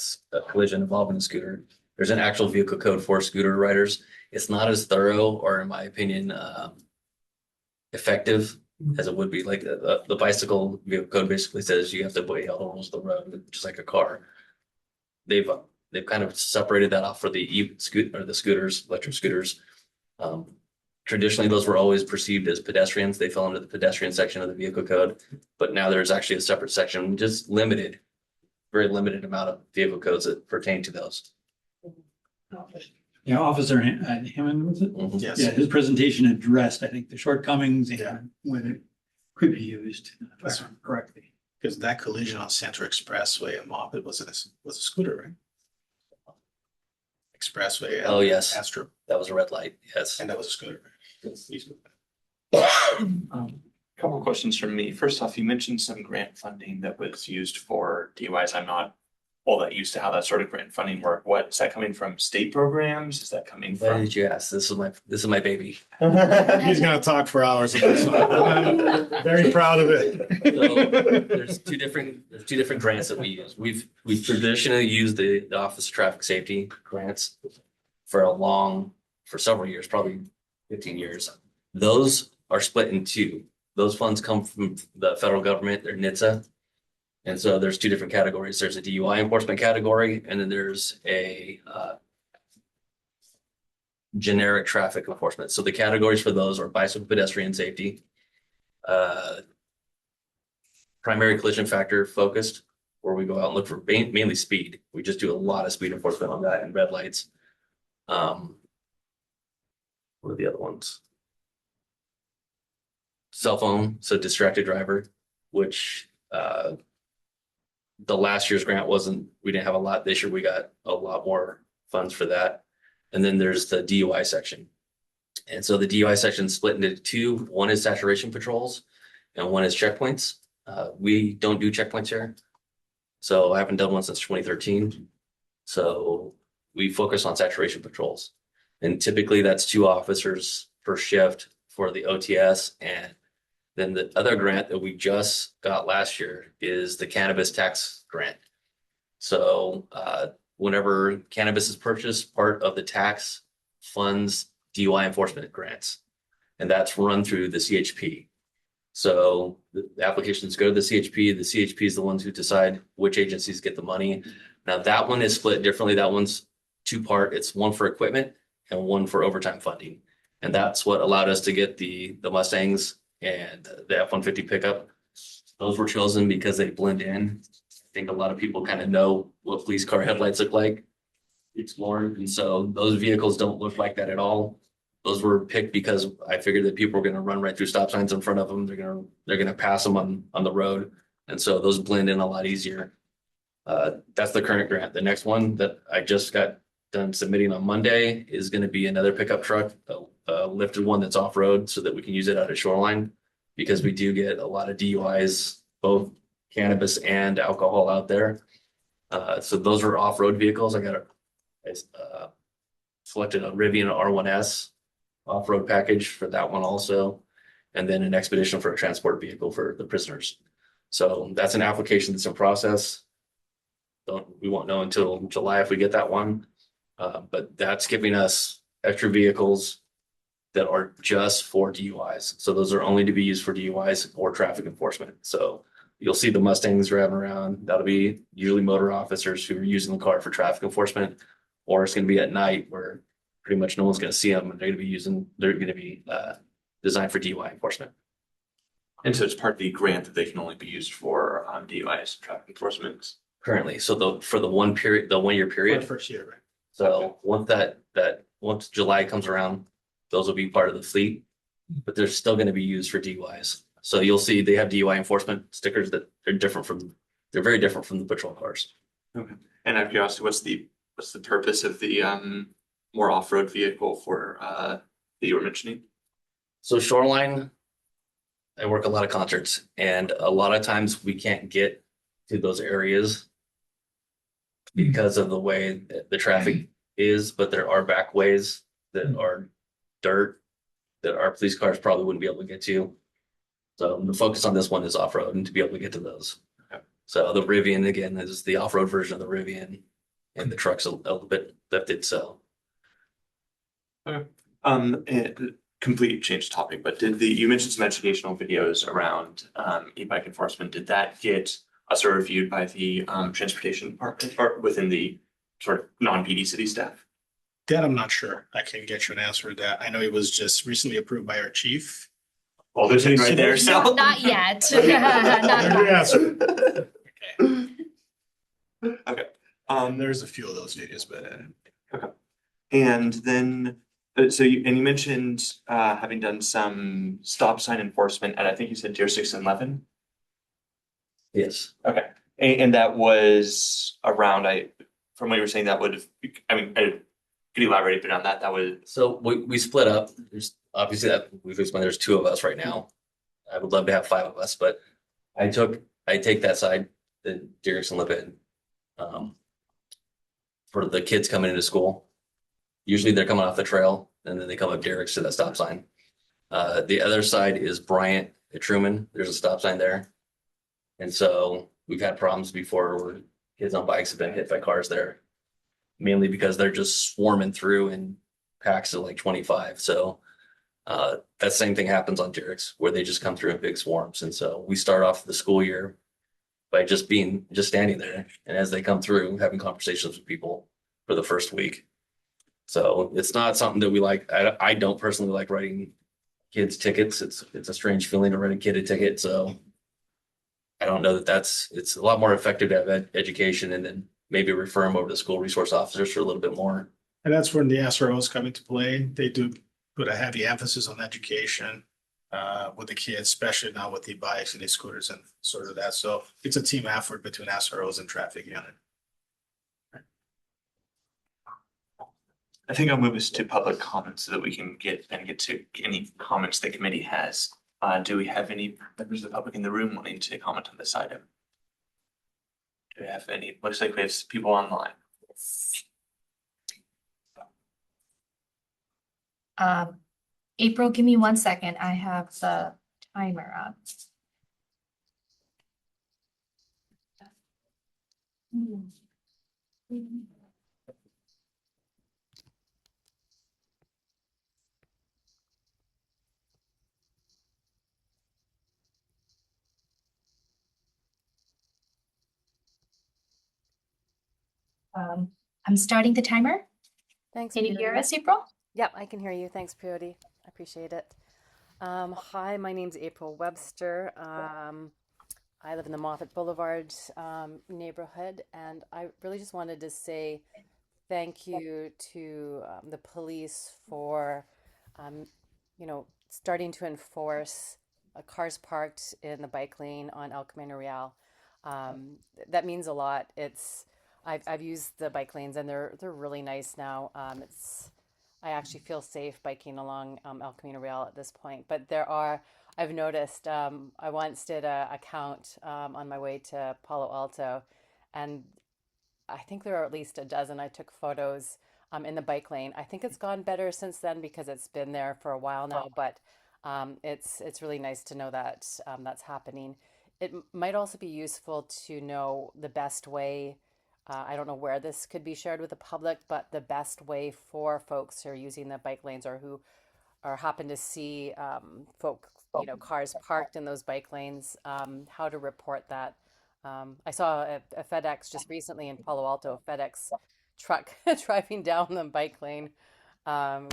H: collision involving a scooter. There's an actual vehicle code for scooter riders. It's not as thorough or, in my opinion, effective as it would be. Like the bicycle vehicle code basically says you have to obey all the rules of the road, just like a car. They've kind of separated that off for the scooters, electric scooters. Traditionally, those were always perceived as pedestrians. They fell into the pedestrian section of the vehicle code, but now there's actually a separate section, just very limited amount of vehicle codes that pertain to those.
B: Yeah, Officer Hammond, was it?
H: Mhm.
G: Yes.
B: Yeah, his presentation addressed, I think, the shortcomings
G: Yeah.
B: and when it could be used if I remember correctly.
G: Because that collision on Center Expressway in Moffett was a scooter, right? Expressway.
H: Oh, yes.
G: Astro,
H: That was a red light. Yes.
G: and that was a scooter.
D: Couple of questions from me. First off, you mentioned some grant funding that was used for DUIs. I'm not all that used to how that sort of grant funding work. What is that coming from? State programs? Is that coming
H: Why
D: from?
H: did you ask? This is my baby.
G: He's gonna talk for hours about this. I'm very proud of it.
H: So there's two different grants that we use. We've traditionally used the Office of Traffic Safety grants for several years, probably 15 years. Those are split in two. Those funds come from the federal government, they're NHTSA. And so there's two different categories. There's a DUI enforcement category, and then there's a generic traffic enforcement. So the categories for those are bicycle pedestrian safety, primary collision factor focused, where we go out and look for mainly speed. We just do a lot of speed enforcement on that and red lights. What are the other ones? Cell phone, so distracted driver, which the last year's grant we didn't have a lot. This year we got a lot more funds for that. And then there's the DUI section. And so the DUI section is split into two. One is saturation patrols and one is checkpoints. We don't do checkpoints here. So I haven't done one since 2013. So we focus on saturation patrols. And typically that's 2 officers per shift for the OTS. And then the other grant that we just got last year is the cannabis tax grant. So whenever cannabis is purchased, part of the tax funds DUI enforcement grants. And that's run through the CHP. So the applications go to the CHP. The CHP is the ones who decide which agencies get the money. Now that one is split differently. That one's 2-part. It's one for equipment and one for overtime funding. And that's what allowed us to get the Mustangs and the F-150 pickup. Those were chosen because they blend in. I think a lot of people kind of know what police car headlights look like. Explorer. And so those vehicles don't look like that at all. Those were picked because I figured that people were going to run right through stop signs in front of them. They're going to pass them on the road. And so those blend in a lot easier. That's the current grant. The next one that I just got done submitting on Monday is going to be another pickup truck, a lifted one that's off-road so that we can use it out at Shoreline, because we do get a lot of DUIs, both cannabis and alcohol out there. So those are off-road vehicles. I selected a Rivian R1S off-road package for that one also, and then an Expedition for a transport vehicle for the prisoners. So that's an application that's in process. We won't know until July if we get that one, but that's giving us extra vehicles that are just for DUIs. So those are only to be used for DUIs or traffic enforcement. So you'll see the Mustangs driving around. That'll be usually motor officers who are using the car for traffic enforcement, or it's going to be at night where pretty much no one's going to see them, and they're going to be designed for DUI enforcement.
D: And so it's part of the grant that they can only be used for DUIs, traffic enforcement.
H: Currently, so for the 1 year period.
G: First year, right?
H: So once July comes around, those will be part of the fleet, but they're still going to be used for DUIs. So you'll see they have DUI enforcement stickers that they're very different from the patrol cars.
D: Okay. And out of curiosity, what's the purpose of the more off-road vehicle for that you were mentioning?
H: So Shoreline, I work a lot of concerts, and a lot of times we can't get to those areas because of the way that the traffic is, but there are back ways that are dirt that our police cars probably wouldn't be able to get to. So the focus on this one is off-road and to be able to get to those.
D: Okay.
H: So the Rivian again is the off-road version of the Rivian, and the truck's a little bit lifted. So
D: And complete change of topic, but you mentioned some educational videos around e-bike enforcement. Did that get sort of reviewed by the transportation department or within the sort of non-PD city staff?
G: That I'm not sure. I can get you an answer to that. I know it was just recently approved by our chief.
D: Well, they're sitting right there, so.
A: Not yet. Not yet.
D: Okay.
G: There's a few of those videos, but
D: Okay. And then, you mentioned having done some stop sign enforcement, and I think you said Deer 6 and 11.
H: yes.
D: Okay. And that was around, from what you were saying, that would have, could you elaborate a bit on that? That was.
H: So we split up. There's obviously that we've explained there's 2 of us right now. I would love to have 5 of us, but I take that side, the Derrick's and Lippin, for the kids coming into school. Usually they're coming off the trail and then they come up Derrick's to that stop sign. The other side is Bryant at Truman. There's a stop sign there. And so we've had problems before where kids on bikes have been hit by cars there, mainly because they're just swarming through in packs of like 25. So that same thing happens on Derrick's where they just come through in big swarms. And so we start off the school year by just standing there. And as they come through, having conversations with people for the first week. So it's not something that we like. I don't personally like writing kids tickets. It's a strange feeling to write a kid a ticket. So I don't know that it's a lot more effective to have education and then maybe refer them over to school resource officers for a little bit more.
G: And that's when the SROs come into play. They do put a heavy emphasis on education with the kids, especially now with the bikes and the scooters and sort of that. So it's a team effort between SROs and traffic unit.
D: I think I'll move us to public comments so that we can get to any comments the committee has. Do we have any members of the public in the room wanting to comment on this item? Do we have any? Looks like we have people online.
A: April, give me 1 second. I have the timer up. I'm starting the timer.
J: Thanks.
A: Can you
J: Peyote.
A: hear us, April?
J: Yep, I can hear you. Thanks, Peyote. I appreciate it. Hi, my name's April Webster. I live in the Moffett Boulevard neighborhood, and I really just wanted to say thank you to the police for, starting to enforce cars parked in the bike lane on El Camino Real. That means a lot. I've used the bike lanes, and they're really nice now. I actually feel safe biking along El Camino Real at this point. But I've noticed, I once did a count on my way to Palo Alto, and I think there are at least a dozen. I took photos in the bike lane. I think it's gone better since then because it's been there for a while now, but it's really nice to know that that's happening. It might also be useful to know the best way. I don't know where this could be shared with the public, but the best way for folks who are using the bike lanes or who happen to see cars parked in those bike lanes, how to report that. I saw a FedEx just recently in Palo Alto, a FedEx truck driving down the bike lane,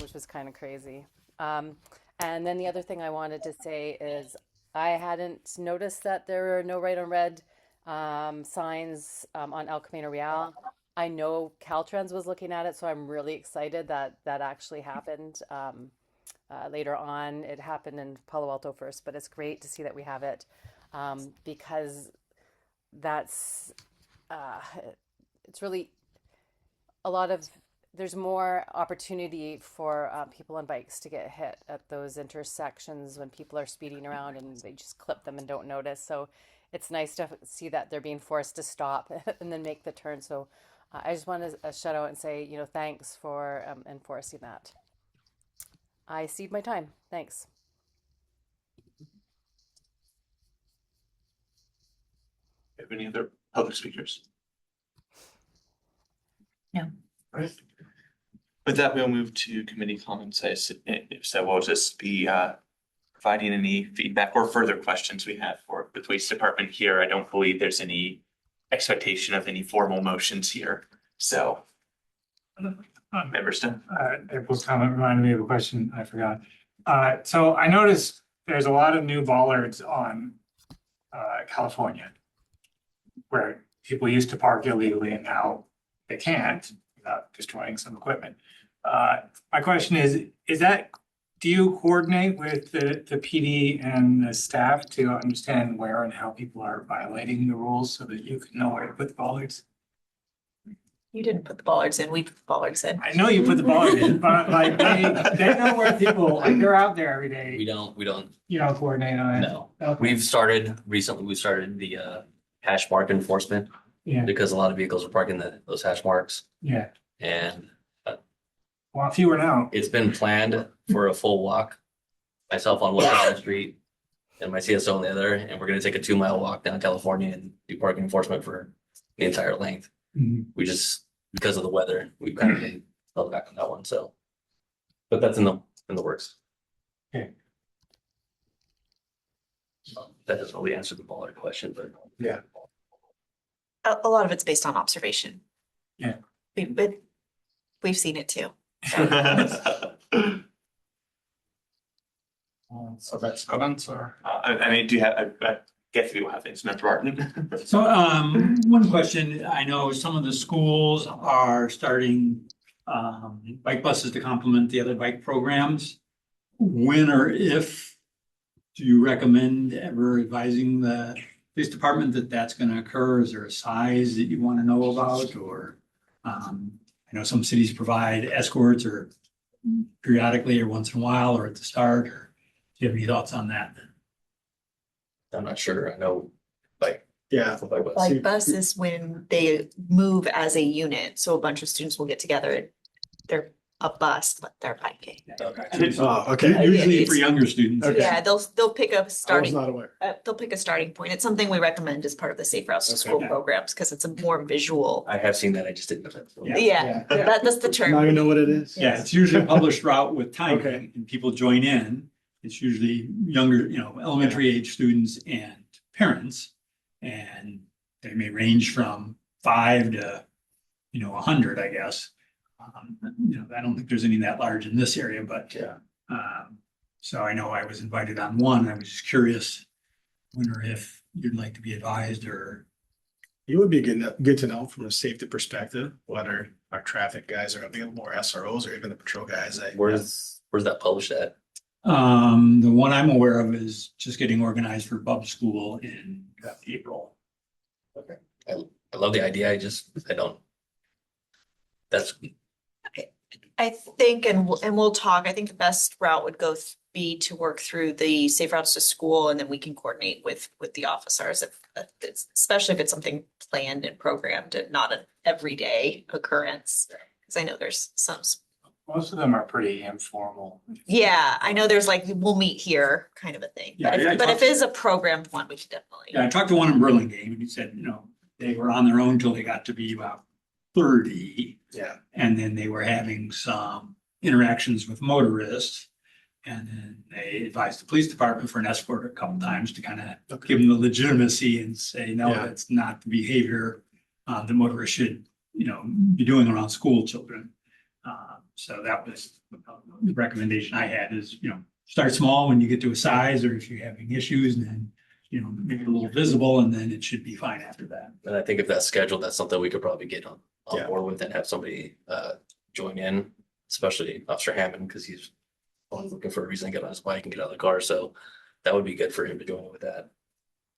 J: which was kind of crazy. And then the other thing I wanted to say is I hadn't noticed that there were no right on red signs on El Camino Real. I know Caltrans was looking at it, so I'm really excited that that actually happened later on. It happened in Palo Alto first, but it's great to see that we have it because that's it's really a lot of there's more opportunity for people on bikes to get hit at those intersections when people are speeding around and they just clip them and don't notice. So it's nice to see that they're being forced to stop and then make the turn. So I just want to shout out and say, thanks for enforcing that. I cede my time. Thanks.
D: Have any other public speakers?
A: No.
D: All right. With that, we'll move to committee comments. So we'll just be providing any feedback or further questions we have for the police department here. I don't believe there's any expectation of any formal motions here. So, members done.
E: April's comment reminded me of a question I forgot. So I noticed there's a lot of new bollards on California where people used to park illegally and now they can't without destroying some equipment. My question is do you coordinate with the PD and the staff to understand where and how people are violating the rules so that you can know where to put the bollards?
F: You didn't put the bollards in, we put the bollards in.
E: I know you put the bollards in, but like they know where people, like they're out there every day.
H: We don't.
E: You don't coordinate on it?
H: No.
E: Okay.
H: We started the hash mark enforcement
E: Yeah,
H: because a lot of vehicles are parking those hash marks.
E: yeah.
H: And
E: Well, fewer now.
H: it's been planned for a full walk. Myself on one side of the street and my CSO on the other, and we're gonna take a 2-mile walk down California and do parking enforcement for the entire length.
E: Mhm.
H: We just, because of the weather, we've kind of been held back on that one, so. But that's in the works.
E: Okay.
H: That doesn't really answer the bollard question, but.
G: Yeah.
F: A lot of it's based on observation.
B: Yeah.
F: We've seen it too.
C: So that's comments or?
D: I mean, do you have, I guess we will have things, Mr. Barton.
B: So, one question, I know some of the schools are starting, bike buses to complement the other bike programs. When or if do you recommend ever advising the police department that that's gonna occur? Is there a size that you want to know about, or, I know some cities provide escorts or periodically or once in a while or at the start, or do you have any thoughts on that?
H: I'm not sure. I know, like,
G: Yeah.
H: for bike bus.
F: Like bus is when they move as a unit, so a bunch of students will get together. They're a bus, but they're biking.
H: Okay.
G: Oh, okay.
B: Usually for younger students.
G: Okay.
F: Yeah, they'll pick a
G: I was
F: starting,
G: not aware.
F: they'll pick a starting point. It's something we recommend as part of the Safe Routes to School
B: Okay.
F: programs, because it's a more visual.
H: I have seen that. I just didn't know that.
B: Yeah.
F: Yeah, that's the
G: Now
F: term.
G: you know what it is?
B: Yeah, it's usually a published route with timing
G: Okay.
B: and people join in. It's usually younger, elementary age students and parents. And they may range from 5 to, 100, I guess. I don't think there's any that large in this area, but, so I know I was invited on one. I was just curious when or if you'd like to be advised or.
G: It would be good to know from a safety perspective, whether our traffic guys are gonna be more SROs or even the patrol guys.
H: Where's that published at?
B: The one I'm aware of is just getting organized for Bub School in April.
H: I love the idea. I don't. That's,
F: I think, and we'll talk, I think the best route would be to work through the Safe Routes to School, and then we can coordinate with the officers if it's, especially if it's something planned and programmed and not an everyday occurrence. Cause I know there's some,
E: Most of them are pretty informal.
F: yeah, I know there's like, we'll meet here kind of a thing.
B: Yeah,
F: But
B: yeah, I
F: if
B: talked-
F: it is a programmed one, we should definitely.
B: Yeah, I talked to one in Burlingame and he said, they were on their own till they got to be about 30.
G: Yeah.
B: And then they were having some interactions with motorists. And then they advised the police department for an escort a couple times to kind of give them the legitimacy and say, no,
G: Yeah.
B: that's not the behavior the motorist should, be doing around school children. So that was the recommendation I had is, start small when you get to a size, or if you're having issues, and then, make it a little visible, and then it should be fine after that.
H: and I think if that's scheduled, that's something we could probably get on
G: Yeah.
H: board with and have somebody join in, especially Officer Hammond, because he's always looking for a reason to get on his bike and get out of the car. So that would be good for him to join in with that.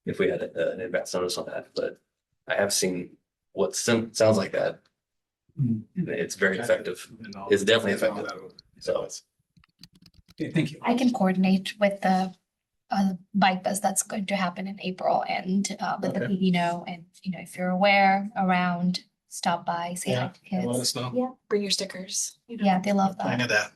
H: If we had an advance notice on that, but I have seen what sounds like that. It's very effective. It's definitely effective. So
B: Okay, thank you.
A: I can coordinate with the bike bus that's going to happen in April and let the
G: Okay.
A: PD know. And, if you're aware around, stop by, say hi
G: Yeah,
A: to
G: let
A: kids.
G: us know.
F: Yeah, bring your stickers.
A: Yeah, they love
G: I
A: that.
G: know that.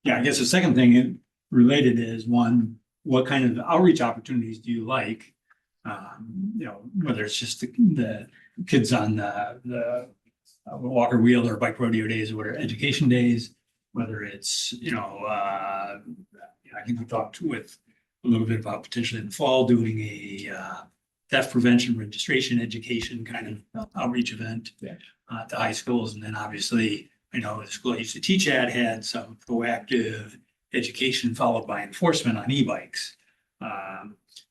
B: Yeah, I guess the second thing related is one, what kind of outreach opportunities do you like? Whether it's just the kids on the walker wheel or bike rodeo days or whatever, education days, whether it's, I think we talked with a little bit about potentially in the fall doing a theft prevention registration education kind of outreach event to high schools. And then obviously, I know the school I used to teach at had some proactive education followed by enforcement on e-bikes.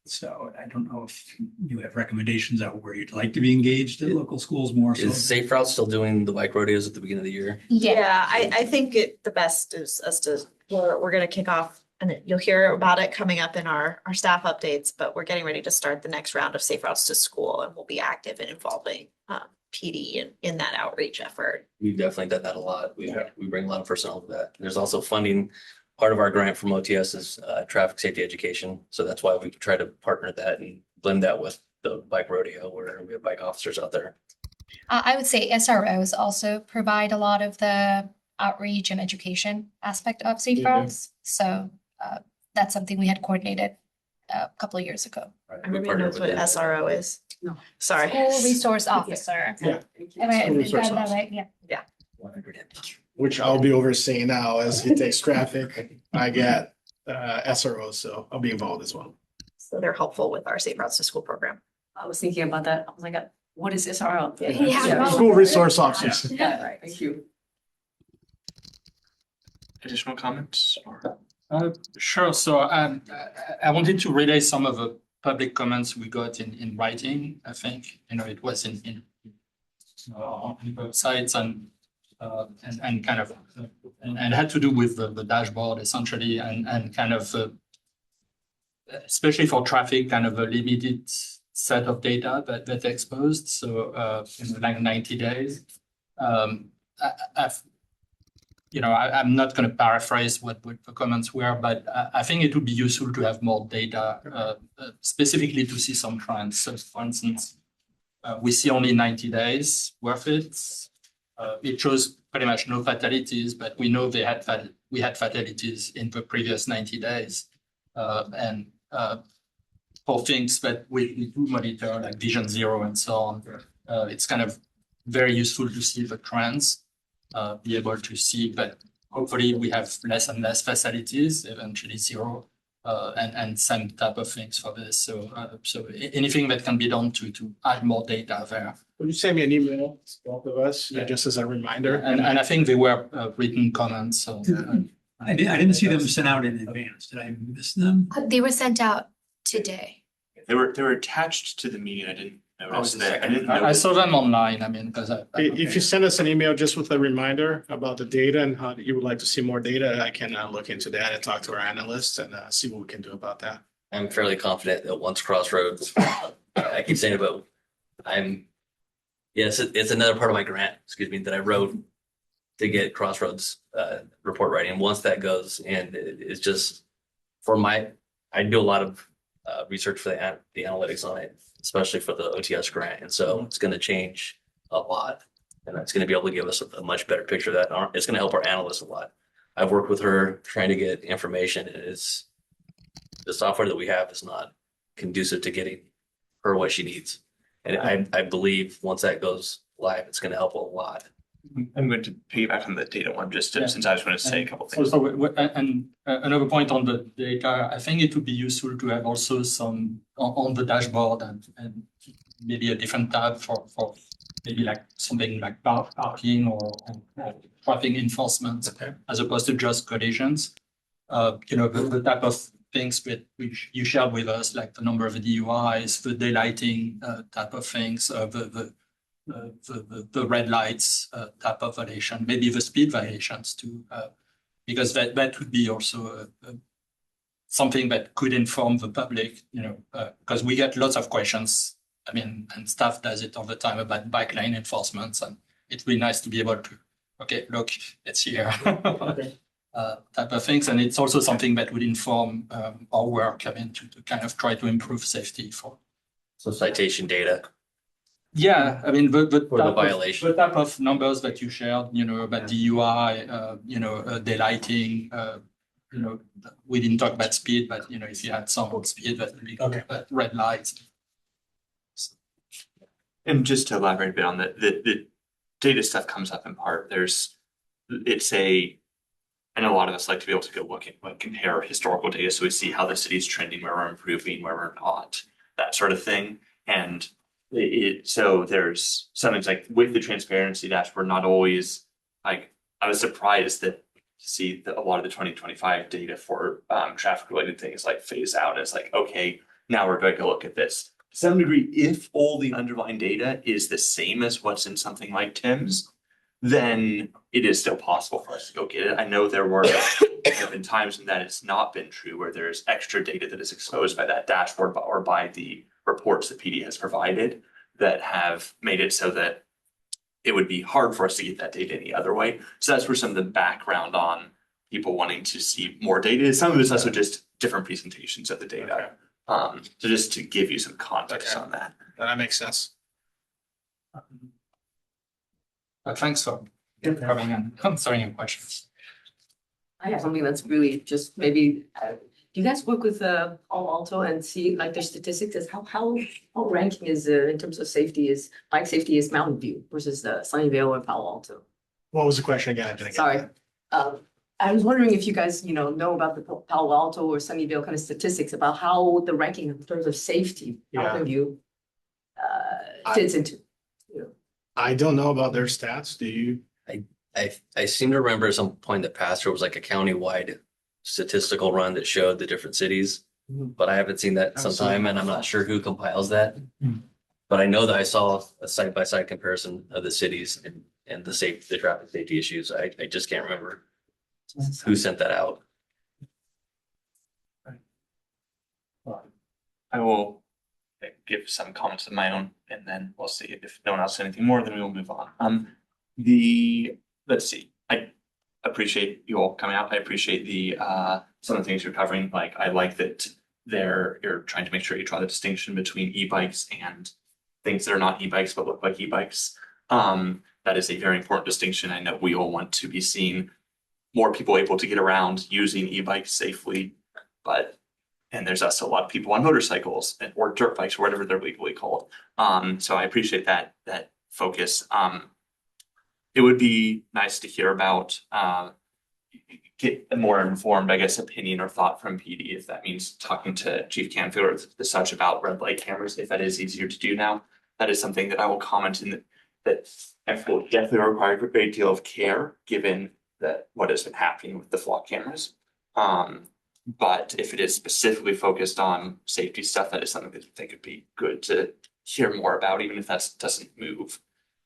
B: So I don't know if you have recommendations of where you'd like to be engaged at local schools more so.
H: is Safe Route still doing the bike rodeos at the beginning of the year?
F: Yeah, I think the best is us to, we're gonna kick off, and you'll hear about it coming up in our staff updates, but we're getting ready to start the next round of Safe Routes to School, and we'll be active in involving PD in that outreach effort.
H: We've definitely done that a lot. We bring a lot of personnel to that. There's also funding. Part of our grant from OTS is traffic safety education. So that's why we try to partner that and blend that with the bike rodeo where we have bike officers out there.
A: I would say SROs also provide a lot of the outreach and education aspect of Safe
G: Yeah.
A: Routes. So that's something we had coordinated a couple of years ago.
F: Everybody knows what SRO is?
I: No.
F: Sorry.
A: School resource officer.
G: Yeah.
A: Am I-
G: School
A: is
G: resource
A: that
G: officer.
A: right? Yeah.
G: Which I'll be overseeing now as he takes traffic. I get SROs, so I'll be involved as well.
F: So they're helpful with our Safe Routes to School program.
I: I was thinking about that. I was like, What is SRO?
A: Yeah.
G: School resource officers.
I: Yeah, right, thank you.
D: Additional comments or?
C: Sure, so I wanted to relay some of the public comments we got in writing. I think, it was in on websites and kind of, and had to do with the dashboard essentially and kind of, especially for traffic, kind of a limited set of data that exposed. So, like 90 days. I'm not going to paraphrase what the comments were, but I think it would be useful to have more data, specifically to see some trends. So, for instance, we see only 90 days worth it. It shows pretty much no fatalities, but we know we had fatalities in the previous 90 days. And for things that we do monitor, like Vision Zero and so on, it's kind of very useful to see the trends. Be able to see, but hopefully we have less and less facilities, eventually zero, and same type of things for this. So, anything that can be done to add more data there.
G: Would you send me an email, both of us, just as a reminder?
C: And I think they were written comments. So,
B: I didn't see them sent out in advance. Did I miss them?
A: They were sent out today.
D: They were attached to the meeting. I didn't notice that. I didn't
C: I
D: notice.
C: saw them online. I mean, because
G: If you send us an email just with a reminder about the data and how you would like to see more data, I can look into that and talk to our analysts and see what we can do about that.
H: I'm fairly confident that once Crossroads, I keep saying it, but yes, it's another part of my grant, that I wrote to get Crossroads report writing. And once that goes, and it's just I do a lot of research for the analytics on it, especially for the OTS grant. And so it's going to change a lot. And that's going to be able to give us a much better picture of that. It's going to help our analysts a lot. I've worked with her trying to get information. And the software that we have is not conducive to getting her what she needs. And I believe once that goes live, it's going to help a lot.
D: I'm going to piggyback on the data one since I just want to say a couple things.
C: And another point on the data, I think it would be useful to have also some on the dashboard and maybe a different tab for maybe like something like parking or traffic enforcement, as opposed to just collisions. The type of things which you shared with us, like the number of DUIs, the daylighting type of things, the red lights type of violation, maybe the speed violations too, because that would be also something that could inform the public, because we get lots of questions. I mean, and staff does it all the time about bike lane enforcements, and it'd be nice to be able to, okay, look, it's here, type of things. And it's also something that would inform our work, to kind of try to improve safety for.
H: So citation data.
C: Yeah, I mean,
H: the violation.
C: The type of numbers that you shared, about DUI, daylighting, we didn't talk about speed, but, if you had some speed, that would be good, but red lights.
D: And just to elaborate a bit on the data stuff comes up in part. I know a lot of us like to be able to go look at, compare historical data. So we see how the city's trending, where we're improving, where we're not, that sort of thing. And so there's something like with the transparency dashboard, not always I was surprised to see that a lot of the 2025 data for traffic related things like phase out. It's like, okay, now we're going to look at this. To some degree, if all the underlying data is the same as what's in something like Tim's, then it is still possible for us to go get it. I know there have been times when that has not been true, where there's extra data that is exposed by that dashboard or by the reports that PD has provided that have made it so that it would be hard for us to get that data any other way. So that's where some of the background on people wanting to see more data is. Some of it's also just different presentations of the data. So just to give you some context on that.
G: That makes sense.
C: Thanks for coming and answering your questions.
I: I have something that's really just maybe, do you guys work with Palo Alto and see like their statistics as how ranking is in terms of bike safety is Mountain View versus Sunnyvale or Palo Alto?
G: What was the question again? I didn't get
I: Sorry.
G: that.
I: I was wondering if you guys, know about the Palo Alto or Sunnyvale kind of statistics about how the ranking in terms of safety, Mountain View fits into.
G: I don't know about their stats. Do you?
H: I seem to remember at some point in the past there was like a county-wide statistical run that showed the different cities, but I haven't seen that in some time, and I'm not sure who compiles that. But I know that I saw a side-by-side comparison of the cities and the traffic safety issues. I just can't remember who sent that out.
D: I will give some comments of my own, and then we'll see if no one else has anything more, then we will move on. Let's see, I appreciate you all coming out. I appreciate some of the things you're covering. Like, I like that you're trying to make sure you draw the distinction between e-bikes and things that are not e-bikes but look like e-bikes. That is a very important distinction. I know we all want to be seeing more people able to get around using e-bikes safely, and there's also a lot of people on motorcycles or dirt bikes or whatever they're legally called. So I appreciate that focus. It would be nice to hear about, get a more informed, I guess, opinion or thought from PD, if that means talking to Chief Canfield or the such about red light cameras, if that is easier to do now. That is something that I will comment in that will definitely require a great deal of care, given that what has been happening with the flock cameras. But if it is specifically focused on safety stuff, that is something that I think would be good to hear more about, even if that doesn't move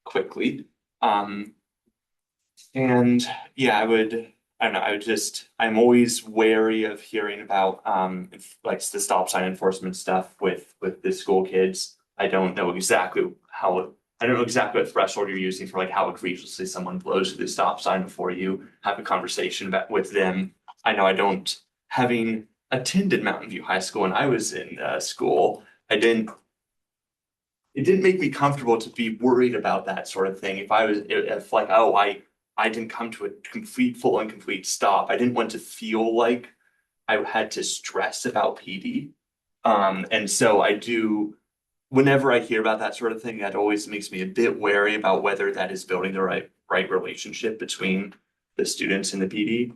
D: quickly. And yeah, I'm always wary of hearing about like the stop sign enforcement stuff with the school kids. I don't know exactly what threshold you're using for like how egregiously someone blows through the stop sign before you have a conversation with them. I know having attended Mountain View High School when I was in school, it didn't make me comfortable to be worried about that sort of thing. If like, oh, I didn't come to a full and complete stop. I didn't want to feel like I had to stress about PD. And so whenever I hear about that sort of thing, that always makes me a bit wary about whether that is building the right relationship between the students and the PD.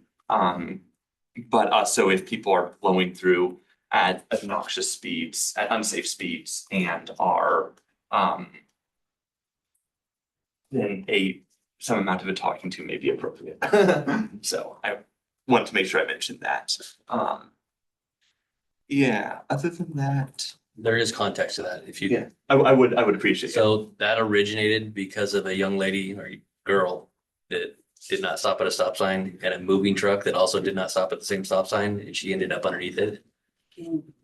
D: But also if people are blowing through at obnoxious speeds, at unsafe speeds, and are then some amount of a talking to may be appropriate. So I want to make sure I mentioned that. Yeah, other than that.
H: There is context to that.
D: I would appreciate it.
H: So that originated because of a young lady or girl that did not stop at a stop sign and a moving truck that also did not stop at the same stop sign, and she ended up underneath it.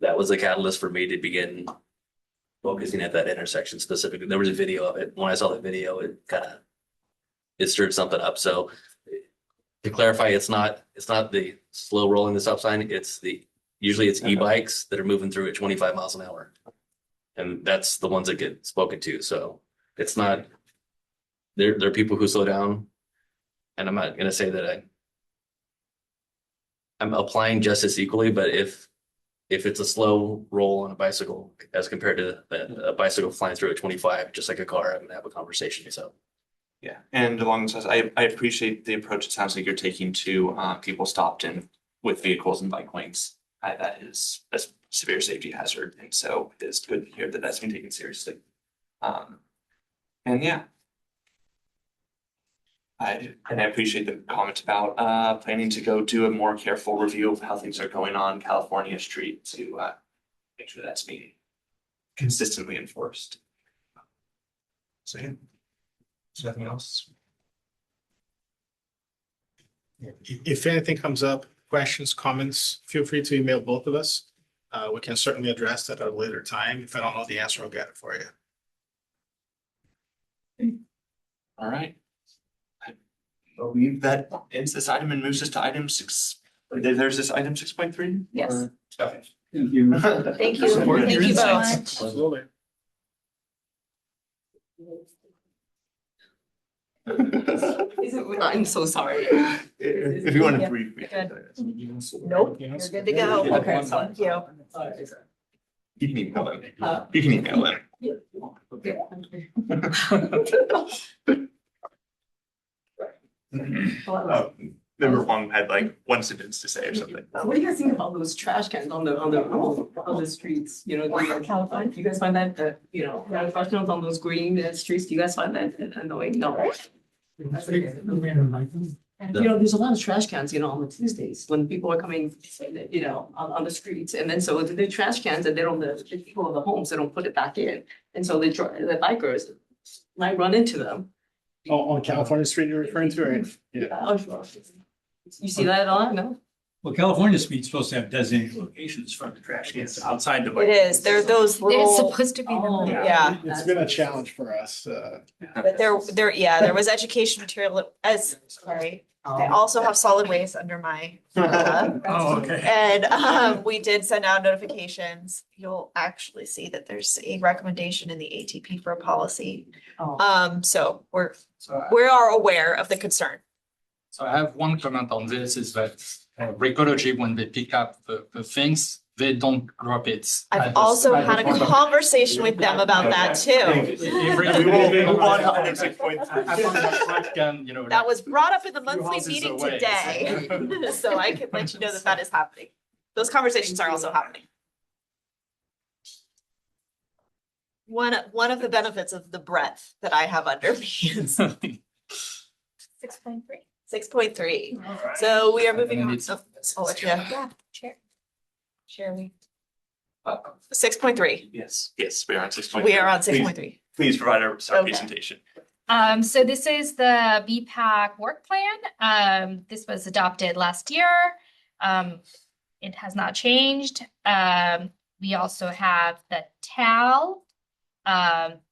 H: That was the catalyst for me to begin focusing at that intersection specifically. There was a video of it. When I saw the video, it stirred something up. So to clarify, it's not the slow rolling the stop sign. Usually it's e-bikes that are moving through at 25 miles an hour. And that's the ones that get spoken to. So it's not, there are people who slow down, and I'm not going to say that I'm applying justice equally, but if it's a slow roll on a bicycle as compared to a bicycle flying through at 25, just like a car, I'm going to have a conversation. So.
D: Yeah, and along those lines, I appreciate the approach it sounds like you're taking to people stopped in with vehicles and bike lanes. That is a severe safety hazard, and so it is good to hear that that's been taken seriously. And yeah, I appreciate the comment about planning to go do a more careful review of how things are going on California Street to make sure that's being consistently enforced.
G: So yeah. Is there nothing else? If anything comes up, questions, comments, feel free to email both of us. We can certainly address that at a later time. If I don't know the answer, I'll get it for you.
D: All right. I believe that ends this item and moves us to item 6. There's this item 6.3?
F: Yes.
D: Okay.
C: Thank you.
F: Thank you. Thank you both.
G: Absolutely.
F: I'm so sorry.
D: If you want to brief me.
F: Nope, you're good to go.
C: Okay.
F: Thank you.
D: You can email them. You can email them. Member Huang had like one sentence to say or something.
I: What do you guys think about those trash cans on the streets, you know, California? Do you guys find that, trash cans on those green streets, do you guys find that annoying? No. There's a lot of trash cans, on the Tuesdays when people are coming, on the streets. And then so the trash cans and the people in the homes, they don't put it back in. And so the bikers might run into them.
G: Oh, on California Street you're referring to, right? Yeah.
I: Oh, sure. You see that a lot, no?
B: Well, California Street's supposed to have designated locations for the trash cans outside the.
F: It is, there are those
A: They're
F: little,
A: supposed to be.
I: Oh,
F: yeah.
G: It's been a challenge for us.
F: but there was education material sorry. I also have solid waste under my,
B: Oh, okay.
F: and we did send out notifications. You'll actually see that there's a recommendation in the ATP for a policy. So we are aware of the concern.
C: So I have one comment on this is that Recology, when they pick up the things, they don't drop it.
F: I've also had a conversation with them about that too.
D: Move on to item 6.3.
F: That was brought up in the monthly
C: houses
F: meeting
C: away.
F: today, so I can let you know that is happening. Those conversations are also happening. One of the benefits of the breadth that I have under me is
A: 6.3.
F: 6.3. So we are moving
C: And
F: on.
C: it's-
F: Yeah,
A: Chair.
F: share we. 6.3.
D: Yes, we are on 6.3.
F: We are on 6.3.
D: Please provide our
F: Okay.
D: presentation.
A: So this is the BPAC work plan. This was adopted last year. It has not changed. We also have the TAL.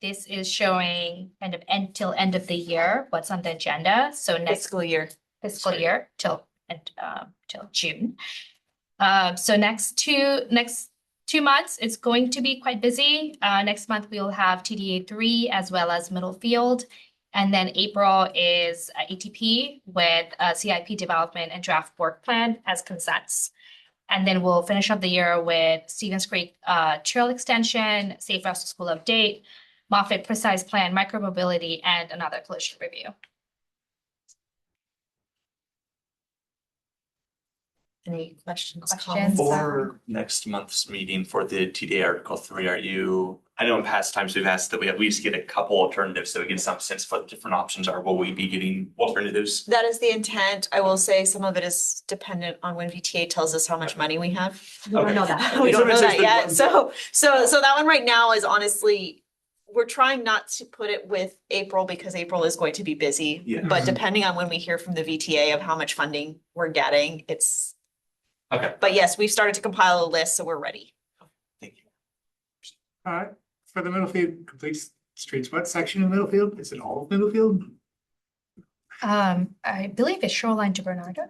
A: This is showing kind of till end of the year, what's on the agenda. So next
F: Fiscal year.
A: fiscal year till June. So next two months, it's going to be quite busy. Next month, we'll have TDA 3 as well as Middlefield. And then April is ATP with CIP development and draft work plan as consents. And then we'll finish up the year with Stevens Creek Trail Extension, Safe Routes to School update, Moffett Precise Plan, micromobility, and another collision review.
F: Any questions?
A: Questions?
D: For next month's meeting for the TDA Article 3, I know in past times we've asked that we at least get a couple alternatives so we get some sense of what the different options are. Will we be getting alternatives?
F: That is the intent. I will say some of it is dependent on when VTA tells us how much money we have.
I: We don't know that.
F: We don't know that
D: Sometimes
F: yet.
D: there's
F: So that one right now is honestly, we're trying not to put it with April because April is going to be busy.
D: Yeah.
F: But depending on when we hear from the VTA of how much funding we're getting, it's.
D: Okay.
F: But yes, we've started to compile a list, so we're ready.
D: Thank you.
E: For the Middlefield complete streets, what section of Middlefield? Is it all of Middlefield?
A: I believe it's Shoreline to Bernardo.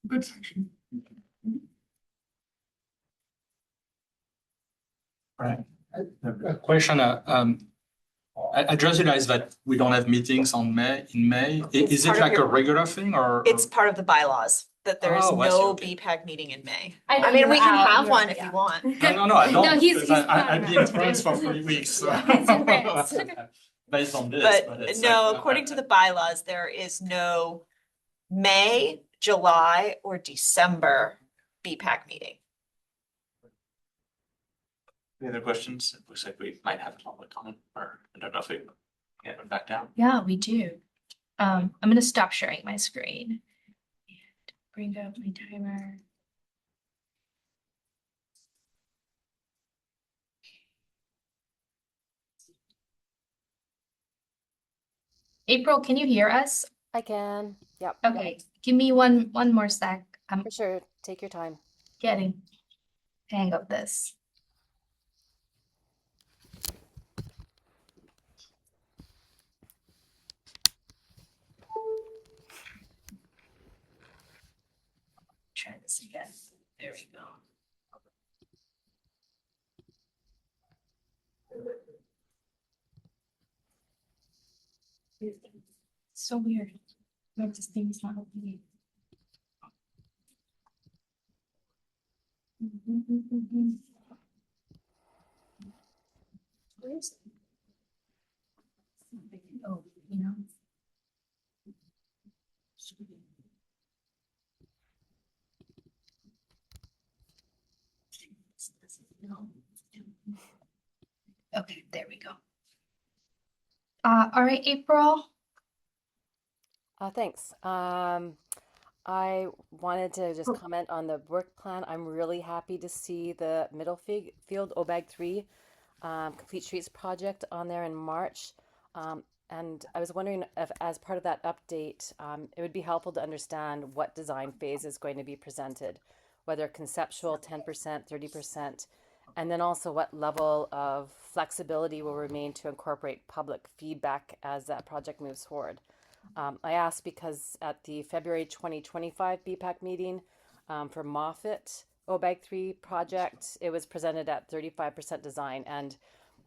E: Good section.
C: Right. A question, I just realized that we don't have meetings in May. Is
F: part
C: it
F: of
C: like a
F: your-
C: regular thing or?
F: It's part of the bylaws that there is
C: Oh, I see,
F: no
C: okay.
F: BPAC meeting in May.
A: I know
F: I mean,
A: you're
F: we can
A: out,
F: have
A: you're-
F: one if
A: yeah.
F: you want.
C: No, I don't.
A: No, he's
C: because
A: not
C: I've been in France for 3 weeks. So.
A: He's in France.
C: Based on this.
F: But
C: it's
F: no,
C: like,
F: according to the bylaws, there is no May, July, or December BPAC meeting.
D: Any other questions? It looks like we might have a public comment, or I don't know if we get it back down.
A: Yeah, we do. I'm gonna stop sharing my screen. And bring up my timer. April, can you hear us?
J: I can. Yep.
A: Okay, give me one more sec. I'm
J: For sure. Take your time.
A: getting hang of this. Try this again. There we go. So weird. Like this thing is not opening. Where is it? Oh, you know. Okay, there we go. All right, April.
J: Thanks. I wanted to just comment on the work plan. I'm really happy to see the Middlefield OBAG 3 Complete Streets project on there in March. And I was wondering if, as part of that update, it would be helpful to understand what design phase is going to be presented, whether conceptual 10%, 30%, and then also what level of flexibility will remain to incorporate public feedback as that project moves forward. I asked because at the February 2025 BPAC meeting for Moffett OBAG 3 project, it was presented at 35% design. And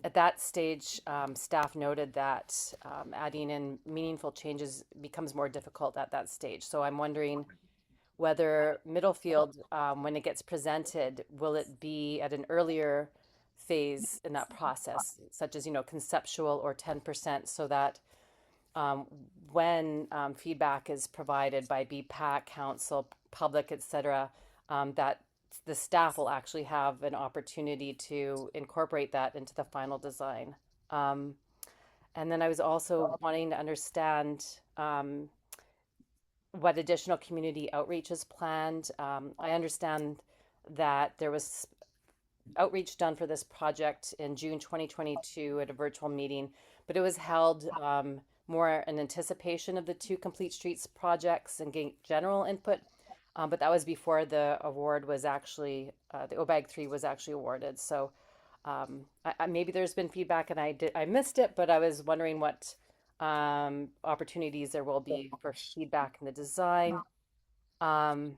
J: at that stage, staff noted that adding in meaningful changes becomes more difficult at that stage. So I'm wondering whether Middlefield, when it gets presented, will it be at an earlier phase in that process, such as, conceptual or 10%, so that when feedback is provided by BPAC, council, public, etc., that the staff will actually have an opportunity to incorporate that into the final design. And then I was also wanting to understand what additional community outreach is planned. I understand that there was outreach done for this project in June 2022 at a virtual meeting, but it was held more in anticipation of the 2 Complete Streets projects and getting general input. But that was before the award was actually, the OBAG 3 was actually awarded. So maybe there's been feedback and I missed it, but I was wondering what opportunities there will be for feedback in the design. And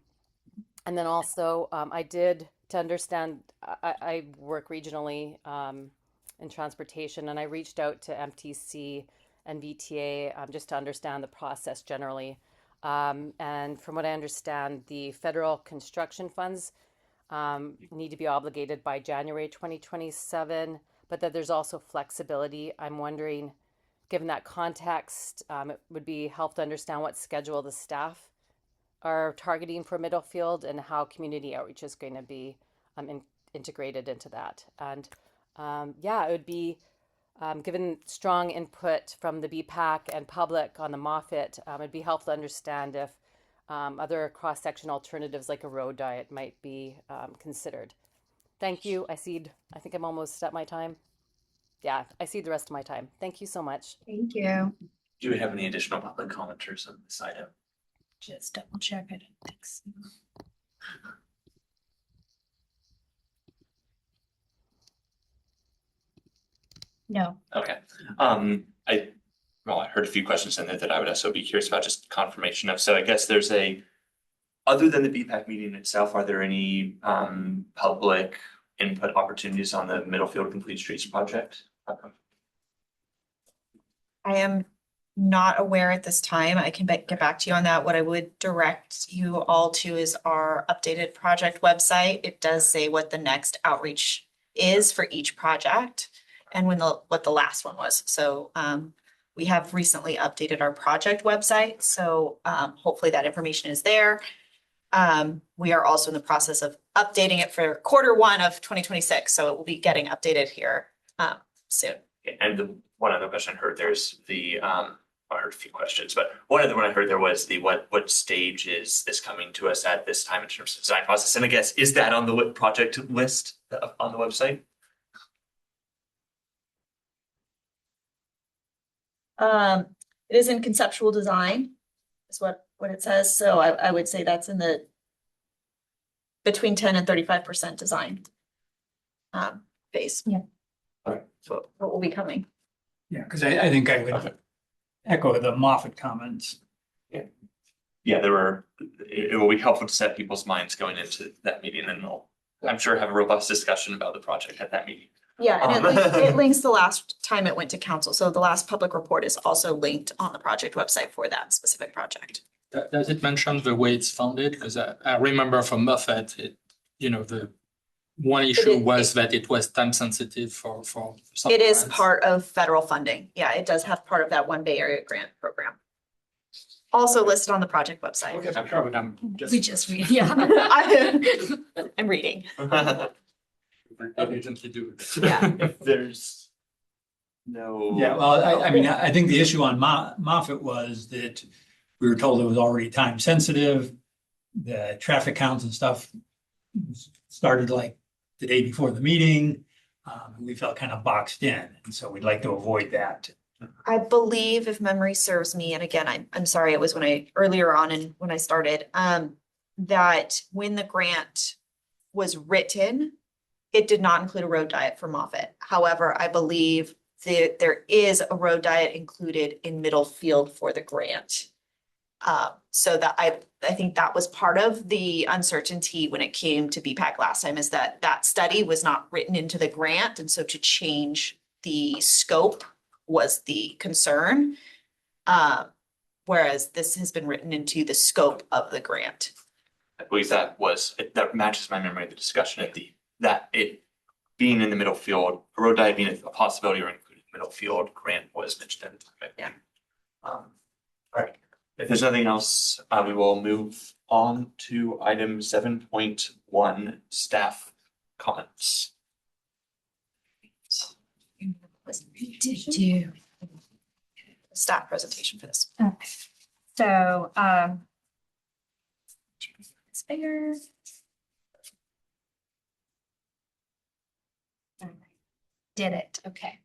J: then also I did, to understand, I work regionally in transportation, and I reached out to MTC and VTA just to understand the process generally. And from what I understand, the federal construction funds need to be obligated by January 2027, but that there's also flexibility. I'm wondering, given that context, it would be helpful to understand what schedule the staff are targeting for Middlefield and how community outreach is going to be integrated into that. And it would be, given strong input from the BPAC and public on the Moffett, it'd be helpful to understand if other cross-section alternatives like a road diet might be considered. Thank you. I think I'm almost at my time. Yeah, I see the rest of my time. Thank you so much.
A: Thank you.
D: Do we have any additional public commenters on this item?
A: Just double check. I don't think so. No.
D: Okay. I heard a few questions in there that I would also be curious about, just confirmation of. So I guess there's other than the BPAC meeting itself, are there any public input opportunities on the Middlefield Complete Streets project?
F: I am not aware at this time. I can get back to you on that. What I would direct you all to is our updated project website. It does say what the next outreach is for each project and what the last one was. So we have recently updated our project website. So hopefully that information is there. We are also in the process of updating it for Q1 of 2026. So it will be getting updated here soon.
D: And one other question I heard, there's I heard a few questions, but one other one I heard there was what stage is this coming to us at this time in terms of design process? And I guess, is that on the project list on the website?
F: It is in conceptual design, is what it says. So I would say that's in the between 10 and 35% design phase.
A: Yeah.
D: All right.
F: So what will be coming?
B: Yeah, because I think I would echo the Moffett comments.
D: Yeah, it will be helpful to set people's minds going into that meeting, and we'll, I'm sure, have a robust discussion about the project at that meeting.
F: Yeah, and it links the last time it went to council. So the last public report is also linked on the project website for that specific project.
C: Does it mention the way it's funded? Because I remember from Moffett, the one issue was that it was time sensitive for some
F: It is
C: grants.
F: part of federal funding. Yeah, it does have part of that One Bay Area grant program. also listed on the project website.
E: Okay, I'm sure, but I'm
A: We just read, yeah.
F: I'm reading.
C: Diligently do it.
F: Yeah.
D: If there's no.
B: Yeah, well, I mean, I think the issue on Moffett was that we were told it was already time sensitive. The traffic counts and stuff started like the day before the meeting. We felt kind of boxed in, and so we'd like to avoid that.
F: I believe if memory serves me, and again, I'm sorry, it was earlier on and when I started, that when the grant was written, it did not include a road diet for Moffett. However, I believe that there is a road diet included in Middlefield for the grant. So that I think that was part of the uncertainty when it came to BPAC last time, is that that study was not written into the grant. And so to change the scope was the concern. Whereas this has been written into the scope of the grant.
D: I believe that matches my memory of the discussion at that it being in the middle field, a road diet being a possibility or included middle field grant was mentioned.
F: Yeah.
D: All right. If there's nothing else, we will move on to item 7.1, staff comments.
A: We did do.
F: Staff presentation for this.
A: Okay. So, it's bigger. Did it, okay.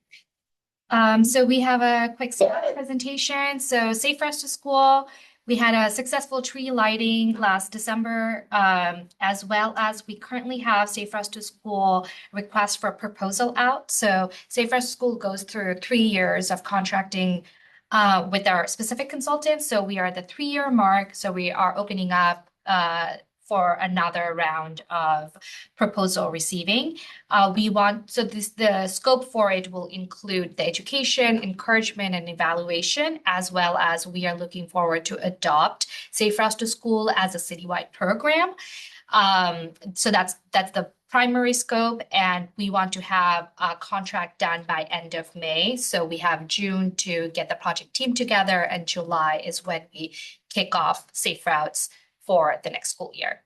A: So we have a quick staff presentation. So Safe Routes to School, we had a successful tree lighting last December, as well as we currently have Safe Routes to School request for proposal out. So Safe Routes to School goes through 3 years of contracting with our specific consultants. So we are at the 3-year mark. So we are opening up for another round of proposal receiving. The scope for it will include the education, encouragement, and evaluation, as well as we are looking forward to adopt Safe Routes to School as a citywide program. So that's the primary scope, and we want to have a contract done by end of May. So we have June to get the project team together, and July is when we kick off Safe Routes for the next school year.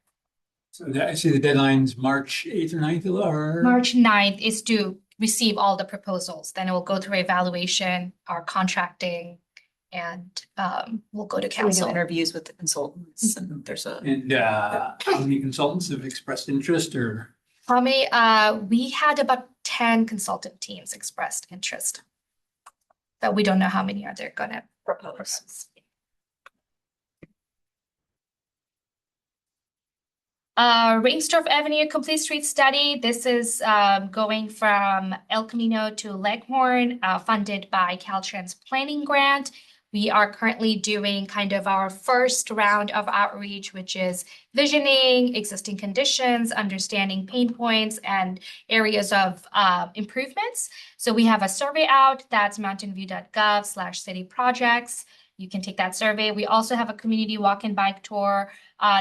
B: So I see the deadline's March 8th or 9th or?
A: March 9th is to receive all the proposals. Then it will go through evaluation, our contracting, and we'll go to
F: We do
A: council.
F: interviews with the consultants and there's a.
B: And how many consultants have expressed interest or?
A: How many? We had about 10 consultant teams expressed interest. But we don't know how many are they gonna propose. Rainstorf Avenue Complete Street Study. This is going from El Camino to Leghorn, funded by Caltrans Planning Grant. We are currently doing kind of our first round of outreach, which is visioning existing conditions, understanding pain points, and areas of improvements. So we have a survey out, that's mountainview.gov/city projects. You can take that survey. We also have a community walk and bike tour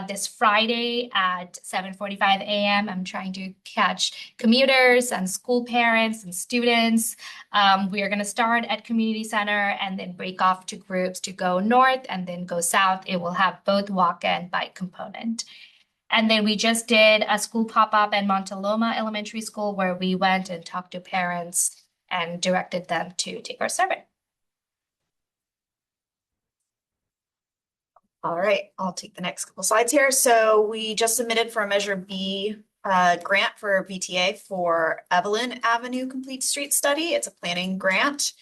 A: this Friday at 7:45 a.m. I'm trying to catch commuters and school parents and students. We are going to start at community center and then break off to groups to go north and then go south. It will have both walk and bike component. And then we just did a school pop-up at Montaloma Elementary School where we went and talked to parents and directed them to take our survey.
F: All right, I'll take the next couple slides here. So we just submitted for a Measure B grant for VTA for Evelyn Avenue Complete Street Study. It's a planning grant.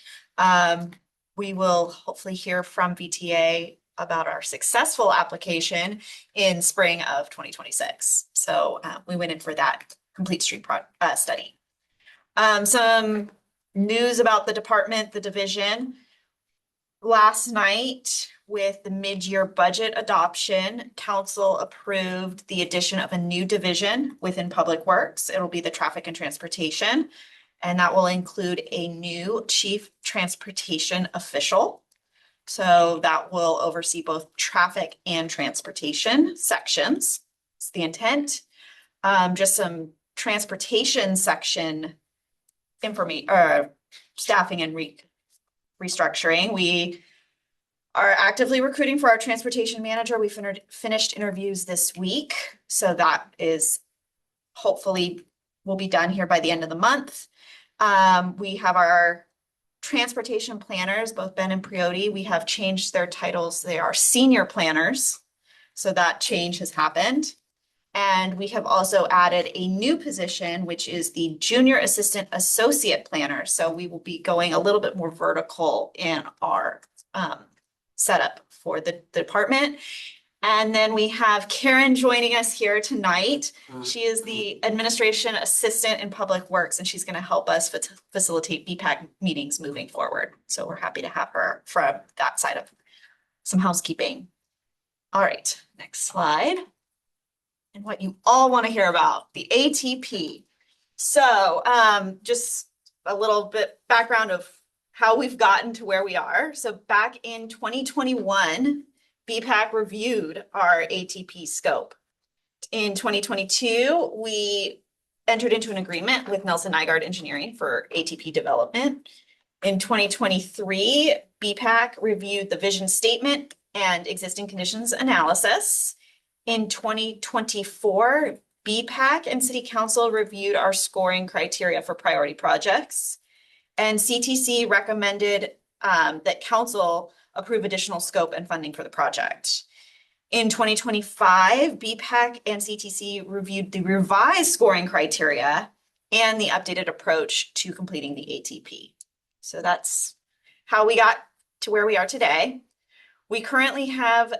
F: We will hopefully hear from VTA about our successful application in spring of 2026. So we went in for that complete street study. Some news about the department, the division. Last night, with the mid-year budget adoption, council approved the addition of a new division within Public Works. It'll be the traffic and transportation, and that will include a new chief transportation official. So that will oversee both traffic and transportation sections. It's the intent. Just some transportation section information, staffing and restructuring. We are actively recruiting for our transportation manager. We finished interviews this week, so that is hopefully will be done here by the end of the month. We have our transportation planners, both Ben and Prioti. We have changed their titles. They are senior planners, so that change has happened. And we have also added a new position, which is the junior assistant associate planner. So we will be going a little bit more vertical in our setup for the department. And then we have Karen joining us here tonight. She is the administration assistant in public works, and she's going to help us facilitate BPAC meetings moving forward. So we're happy to have her from that side of some housekeeping. All right, next slide. And what you all want to hear about, the ATP. So just a little bit background of how we've gotten to where we are. So back in 2021, BPAC reviewed our ATP scope. In 2022, we entered into an agreement with Nelson Nygaard Engineering for ATP development. In 2023, BPAC reviewed the vision statement and existing conditions analysis. In 2024, BPAC and City Council reviewed our scoring criteria for priority projects. And CTC recommended that Council approve additional scope and funding for the project. In 2025, BPAC and CTC reviewed the revised scoring criteria and the updated approach to completing the ATP. So that's how we got to where we are today. We currently have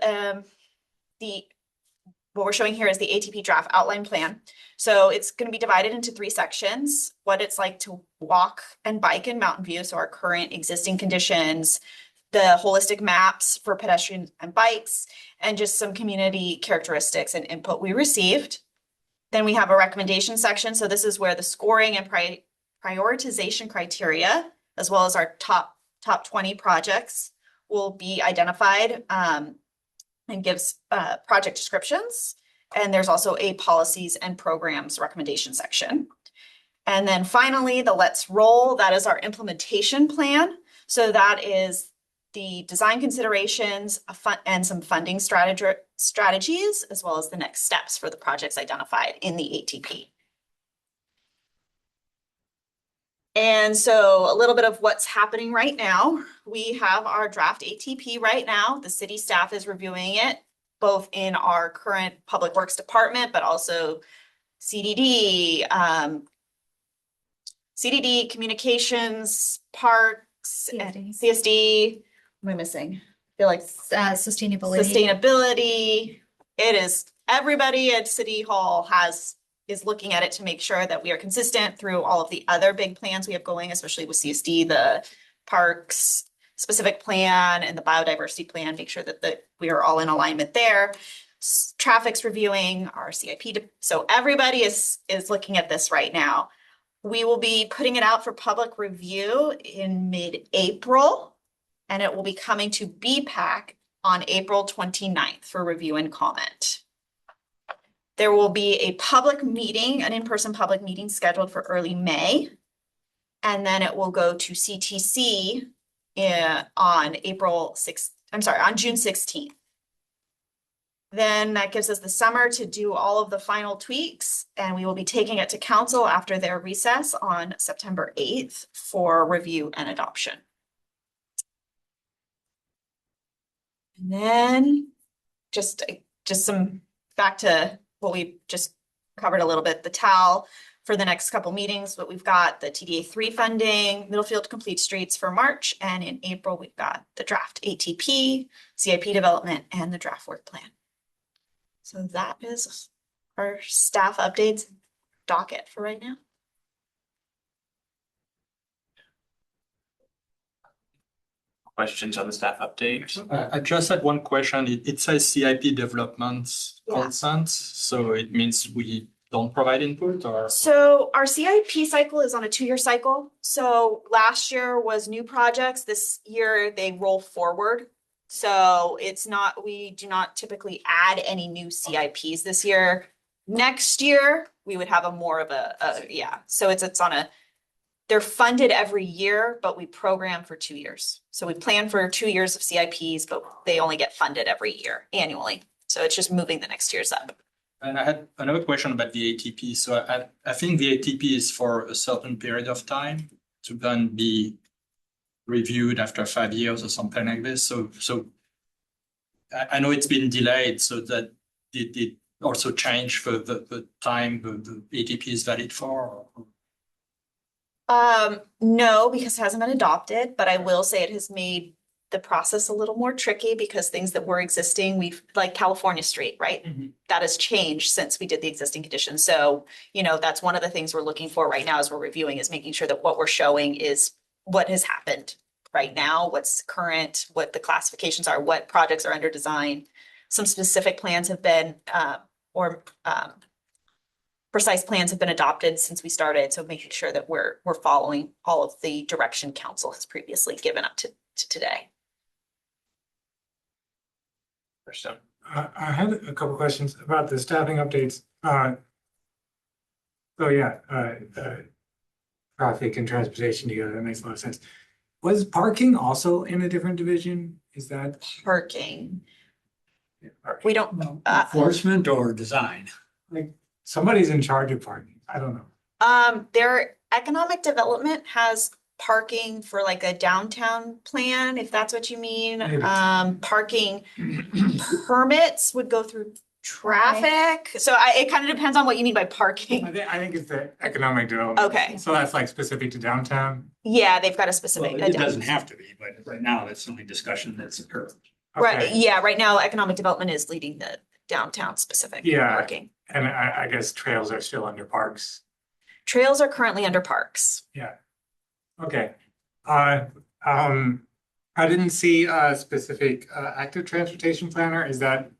F: what we're showing here is the ATP draft outline plan. So it's going to be divided into 3 sections: what it's like to walk and bike in Mountain View, so our current existing conditions, the holistic maps for pedestrians and bikes, and just some community characteristics and input we received. Then we have a recommendation section. So this is where the scoring and prioritization criteria, as well as our top 20 projects, will be identified and gives project descriptions. And there's also a policies and programs recommendation section. And then finally, the let's roll, that is our implementation plan. So that is the design considerations and some funding strategies, as well as the next steps for the projects identified in the ATP. And so a little bit of what's happening right now. We have our draft ATP right now. The city staff is reviewing it, both in our current public works department, but also CDD, communications, parks, and CSD. What am I missing? I feel like sustainability. It is everybody at City Hall is looking at it to make sure that we are consistent through all of the other big plans we have going, especially with CSD, the parks specific plan and the biodiversity plan, make sure that we are all in alignment there. Traffic's reviewing our CIP. So everybody is looking at this right now. We will be putting it out for public review in mid-April, and it will be coming to BPAC on April 29th for review and comment. There will be a public meeting, an in-person public meeting scheduled for early May. And then it will go to CTC on June 16th. Then that gives us the summer to do all of the final tweaks, and we will be taking it to council after their recess on September 8th for review and adoption. And then just some back to what we just covered a little bit, the TAL for the next couple meetings, but we've got the TDA 3 funding, Middlefield Complete Streets for March, and in April, we've got the draft ATP, CIP development, and the draft work plan. So that is our staff updates docket for right now.
D: Questions on the staff update?
C: I just had one question. It says CIP development consent, so it means we don't provide input, or? So
F: our CIP cycle is on a 2-year cycle. So last year was new projects. This year they roll forward. So we do not typically add any new CIPs this year. Next year, we would have a more of so it's on they're funded every year, but we program for 2 years. So we plan for 2 years of CIPs, but they only get funded every year annually. So it's just moving the next years up.
C: And I had another question about the ATP. So I think the ATP is for a certain period of time to then be reviewed after 5 years or something like this. So I know it's been delayed, so that did it also change for the time the ATP is valid for?
F: No, because it hasn't been adopted, but I will say it has made the process a little more tricky because things that were existing, we've like California Street, right? That has changed since we did the existing conditions. So, you know, that's one of the things we're looking for right now as we're reviewing is making sure that what we're showing is what has happened right now, what's current, what the classifications are, what projects are under design. Some specific plans have been, precise plans have been adopted since we started. So making sure that we're following all of the direction council has previously given up to today.
E: I had a couple questions about the staffing updates. Traffic and transportation together, that makes a lot of sense. Was parking also in a different division? Is that?
F: Parking. We don't,
B: Enforcement or design?
E: Like, somebody's in charge of parking. I don't know.
F: their economic development has parking for like a downtown plan, if that's what you mean.
E: Maybe.
F: Parking permits would go through traffic. So it kind of depends on what you mean by parking.
E: I think it's the economic development.
F: Okay.
E: So that's like specific to downtown.
F: Yeah, they've got a specific.
B: Well, it doesn't have to be, but right now that's the only discussion that's occurred.
F: Right,
E: Okay.
F: yeah, right now, economic development is leading the downtown specific
E: Yeah.
F: parking.
E: And I guess trails are still under parks.
F: Trails are currently under parks.
E: Yeah. Okay. I didn't see a specific active transportation planner. Is that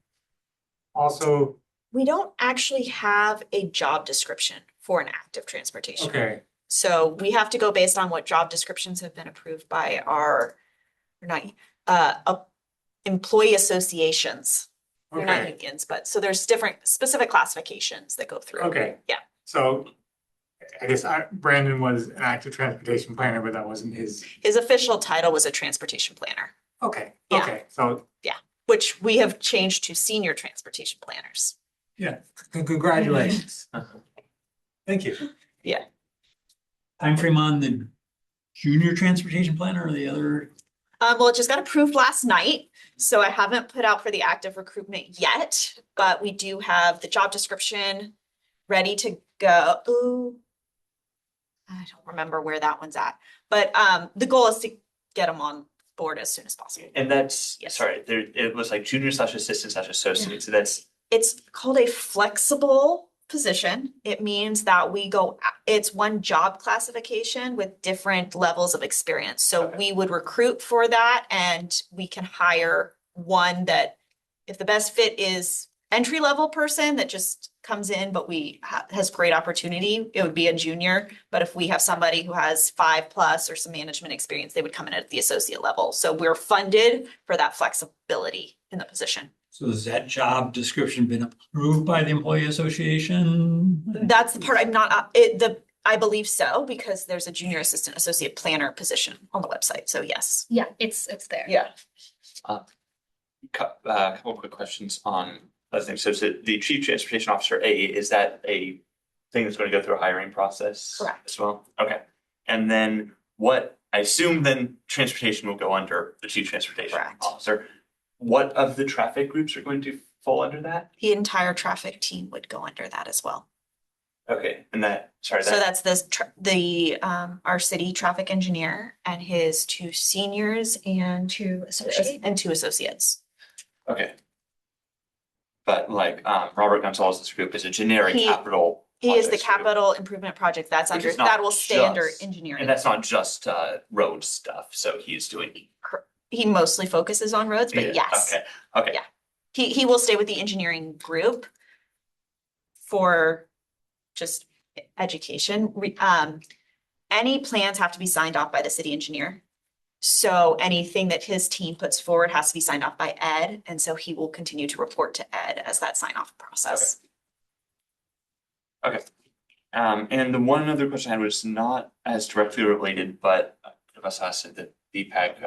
E: also,
F: We don't actually have a job description for an active transportation.
E: okay,
F: So we have to go based on what job descriptions have been approved by our, or not, employee associations. They're not
E: okay,
F: unions, but so there's different specific classifications that go through.
E: okay.
F: Yeah.
E: So I guess Brandon was an active transportation planner, but that wasn't his.
F: His official title was a transportation planner,
E: Okay,
F: Yeah.
E: okay. So,
F: which we have changed to senior transportation planners.
E: yeah, congratulations. Thank you.
B: Timeframe on the junior transportation planner or the other?
F: Well, it just got approved last night, so I haven't put out for the active recruitment yet, but we do have the job description ready to go. Ooh, I don't remember where that one's at, but the goal is to get them on board as soon as possible.
D: And that's,
F: Yes.
D: sorry, there, it was like junior/assistant/associate, so that's,
F: It's called a flexible position. It means that it's one job classification with different levels of experience. So
D: Okay.
F: we would recruit for that and we can hire one that, if the best fit is entry level person that just comes in, but has great opportunity, it would be a junior. But if we have somebody who has 5+ or some management experience, they would come in at the associate level. So we're funded for that flexibility in the position.
B: So has that job description been approved by the employee association?
F: That's the part I'm not, I believe so, because there's a junior assistant associate planner position on the website. So yes.
A: Yeah, it's there.
F: Yeah.
D: couple quick questions on other things. So the chief transportation officer, is that a thing that's going to go through a hiring process?
F: Correct.
D: As well? Okay. And then I assume then transportation will go under the chief transportation
F: Correct.
D: officer. What of the traffic groups are going to fall under that?
F: The entire traffic team would go under that as well.
D: Okay, and
F: So that's our city traffic engineer and his 2 seniors and 2 associates.
D: okay. But like, Robert Gonzalez's group is a generic
F: He-
D: capital.
F: He is the
D: projects group.
F: capital improvement project that's
D: Which
F: under,
D: is not
F: that will stay under
D: just-
F: engineering.
D: And that's not just road stuff, so he's doing.
F: He mostly focuses on roads, but
D: Yeah,
F: yes.
D: Okay,
F: Yeah. He will stay with the engineering group for just education. Any plans have to be signed off by the city engineer. So anything that his team puts forward has to be signed off by Ed, and so he will continue to report to Ed as that sign off process.
D: Okay. And the one other question I had was not as directly related, but I must ask it, the BPAC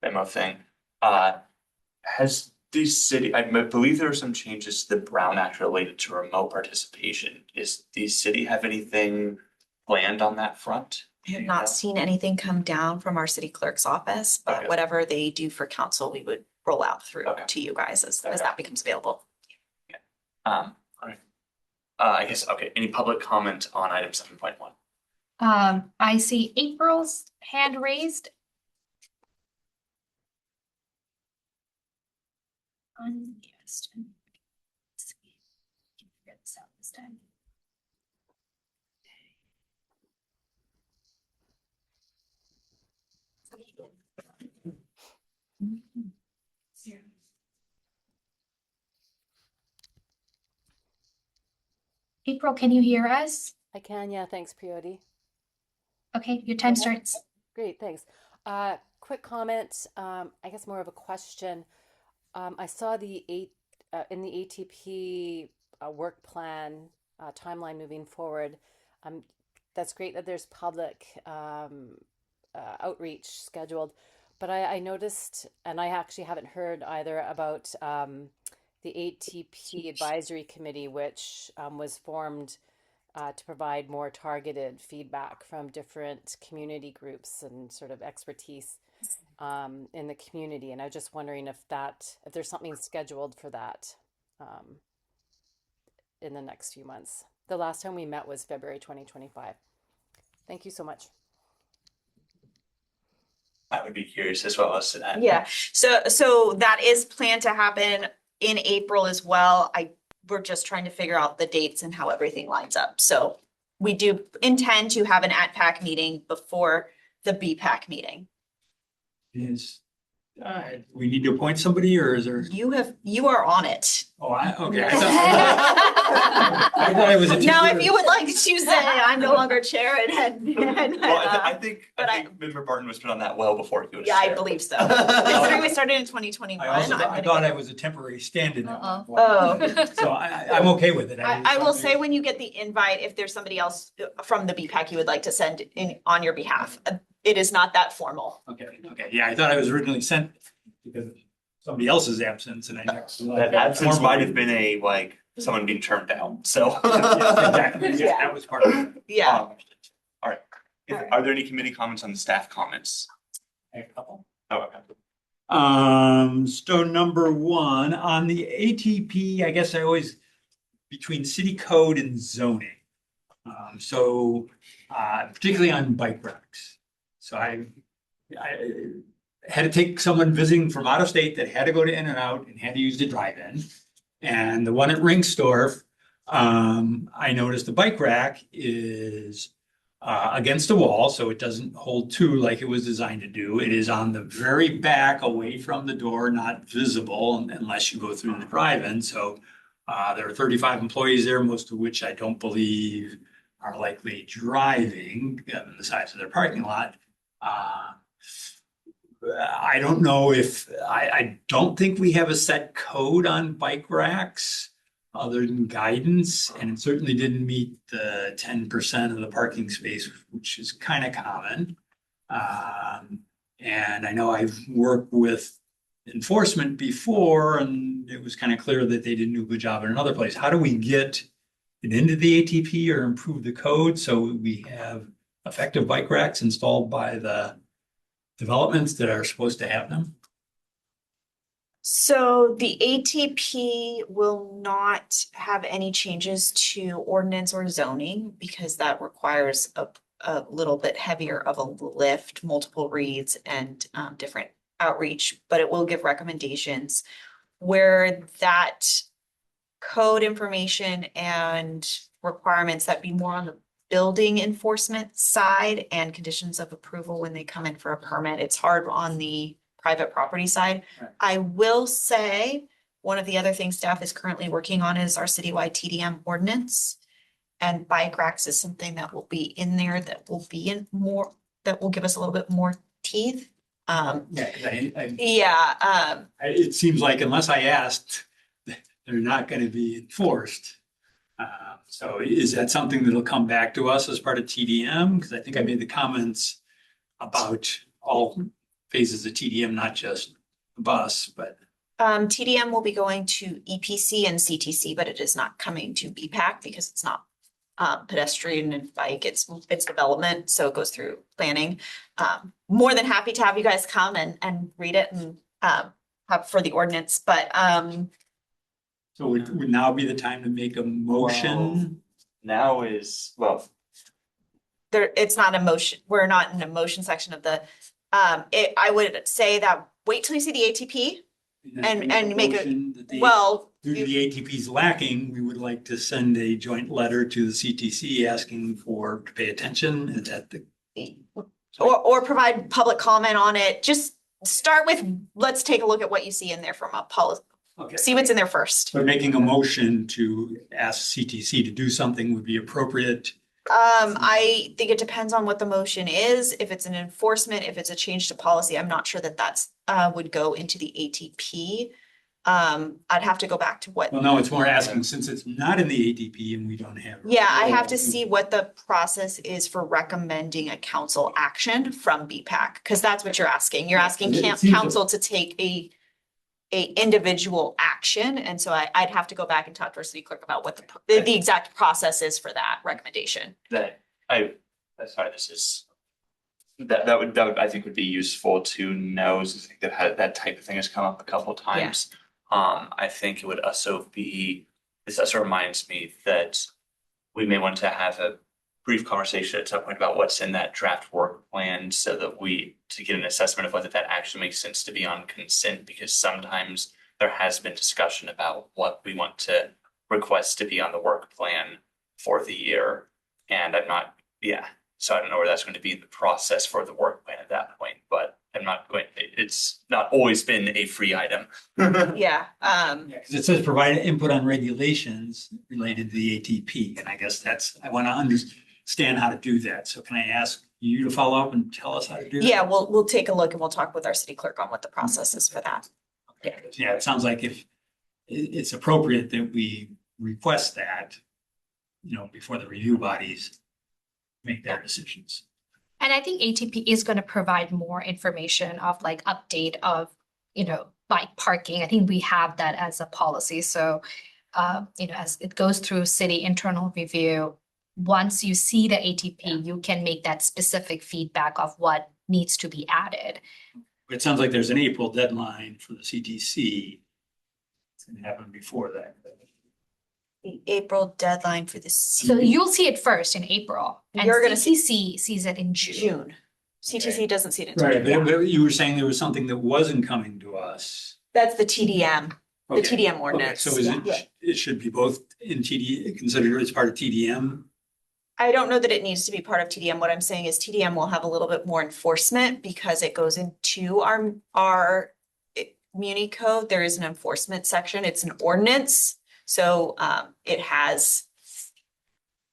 D: memo thing. Has the city, I believe there are some changes to the Brown Act related to remote participation. Is the city have anything planned on that front?
F: I have not seen anything come down from our city clerk's office, but
D: Okay.
F: whatever they do for council, we would roll out through
D: Okay.
F: to you guys as
D: Okay.
F: that becomes available.
D: All right. I guess, okay, any public comment on item 7.1?
A: I see April's hand raised. Yes. Let's see. Figure this out this time. April, can you hear us?
J: I can, yeah, thanks, Priodi.
A: Okay, your time starts.
J: Great, thanks. Quick comment, I guess more of a question. I saw in the ATP work plan timeline moving forward. That's great that there's public outreach scheduled, but I noticed, and I actually haven't heard either about the ATP advisory committee, which was formed to provide more targeted feedback from different community groups and sort of expertise in the community. And I was just wondering if there's something scheduled for that in the next few months. The last time we met was February 2025. Thank you so much.
D: I would be curious as well as to that.
F: Yeah, so that is planned to happen in April as well. We're just trying to figure out the dates and how everything lines up. So we do intend to have an ATPAC meeting before the BPAC meeting.
B: Is, we need to appoint somebody or is there?
F: You are on it.
B: Oh, okay. I thought it was a.
F: Now, if you would like to say, I'm no longer chair and
D: Well, I think
F: but
D: Member Barton was put on that well before he was.
F: yeah, I
D: chair.
F: believe so. Considering we started in 2021.
B: I thought I was a temporary stand-in. at one point.
F: Oh.
B: So I'm okay with it.
F: I will say when you get the invite, if there's somebody else from the BPAC you would like to send in on your behalf, it is not that formal.
B: Okay, yeah, I thought I was originally sent because of somebody else's absence and I.
D: That absence might have been someone being turned down, so.
B: Exactly, yeah, that was part of it.
F: Yeah.
D: All right. Are there any committee comments on the staff comments?
B: A couple.
D: Oh, okay.
B: So number one, on the ATP, I guess I always, between city code and zoning. Particularly on bike racks. So I had to take someone visiting from out of state that had to go to In-N-Out and had to use the drive-in. And the one at Ringstorf, I noticed the bike rack is against a wall, so it doesn't hold two like it was designed to do. It is on the very back, away from the door, not visible unless you go through the drive-in. So there are 35 employees there, most of which I don't believe are likely driving, given the size of their parking lot. I don't know if, I don't think we have a set code on bike racks other than guidance, and it certainly didn't meet the 10% of the parking space, which is kind of common. And I know I've worked with enforcement before, and it was kind of clear that they didn't do a good job in another place. How do we get it into the ATP or improve the code so we have effective bike racks installed by the developments that are supposed to have them?
F: So the ATP will not have any changes to ordinance or zoning because that requires a little bit heavier of a lift, multiple reads and different outreach, but it will give recommendations where that code information and requirements that be more on the building enforcement side and conditions of approval when they come in for a permit. It's hard on the private property side.
B: Right.
F: I will say, one of the other things staff is currently working on is our citywide TDM ordinance. And bike racks is something that will be in there that will be in more, that will give us a little bit more teeth.
B: Yeah, 'cause
F: Yeah,
B: it seems like unless I asked, they're not going to be enforced. So is that something that'll come back to us as part of TDM? Because I think I made the comments about all phases of TDM, not just the bus, but.
F: TDM will be going to EPC and CTC, but it is not coming to BPAC because it's not pedestrian and bike, it's development, so it goes through planning. More than happy to have you guys come and read it and have for the ordinance, but
B: So would now be the time to make a motion?
D: Now is, well,
F: there, it's not a motion, we're not in a motion section of the, I would say that wait till you see the ATP. And make it,
B: motion that the-
F: well,
B: Due to the ATP's lacking, we would like to send a joint letter to the CTC asking to pay attention. Is that the?
F: or provide public comment on it. Just start with, let's take a look at what you see in there from a policy,
B: Okay.
F: see what's in there first.
B: But making a motion to ask CTC to do something would be appropriate.
F: I think it depends on what the motion is. If it's an enforcement, if it's a change to policy, I'm not sure that that's would go into the ATP. I'd have to go back to what.
B: Well, no, it's more asking since it's not in the ATP and we don't have.
F: Yeah, I have to see what the process is for recommending a council action from BPAC, because that's what you're asking. You're asking
B: It seems-
F: council to take a individual action, and so I'd have to go back and talk to our city clerk about what the exact process is for that recommendation.
D: sorry, this is. That would, I think would be useful to know, since I think that type of thing has come up a couple of times. I think it would also be, this also reminds me that we may want to have a brief conversation at some point about what's in that draft work plan so that to get an assessment of whether that actually makes sense to be on consent, because sometimes there has been discussion about what we want to request to be on the work plan for the year. And so I don't know where that's going to be in the process for the work plan at that point, but it's not always been a free item.
F: Yeah,
B: Because it says provide input on regulations related to the ATP. And I guess I want to understand how to do that. So can I ask you to follow up and tell us how to do that?
F: yeah, we'll take a look and we'll talk with our city clerk on what the process is for that.
B: Yeah, it sounds like if it's appropriate that we request that, before the review bodies make their decisions.
A: And I think ATP is going to provide more information of like update of, bike parking. I think we have that as a policy. So, as it goes through city internal review, once you see the ATP, you can make that specific feedback of what needs to be added.
B: It sounds like there's an April deadline for the CTC. It's going to happen before that.
F: The April deadline for the
A: So you'll see it first in April. And
F: You're gonna
A: CTC sees it in June.
F: June. CTC doesn't see it until
B: Right,
F: June.
B: but you were saying there was something that wasn't coming to us.
F: That's the TDM, the
B: Okay.
F: TDM
B: Okay,
F: ordinance.
B: so it should be both in considered as part of TDM?
F: I don't know that it needs to be part of TDM. What I'm saying is TDM will have a little bit more enforcement because it goes into our muni code. There is an enforcement section. It's an ordinance. So it has,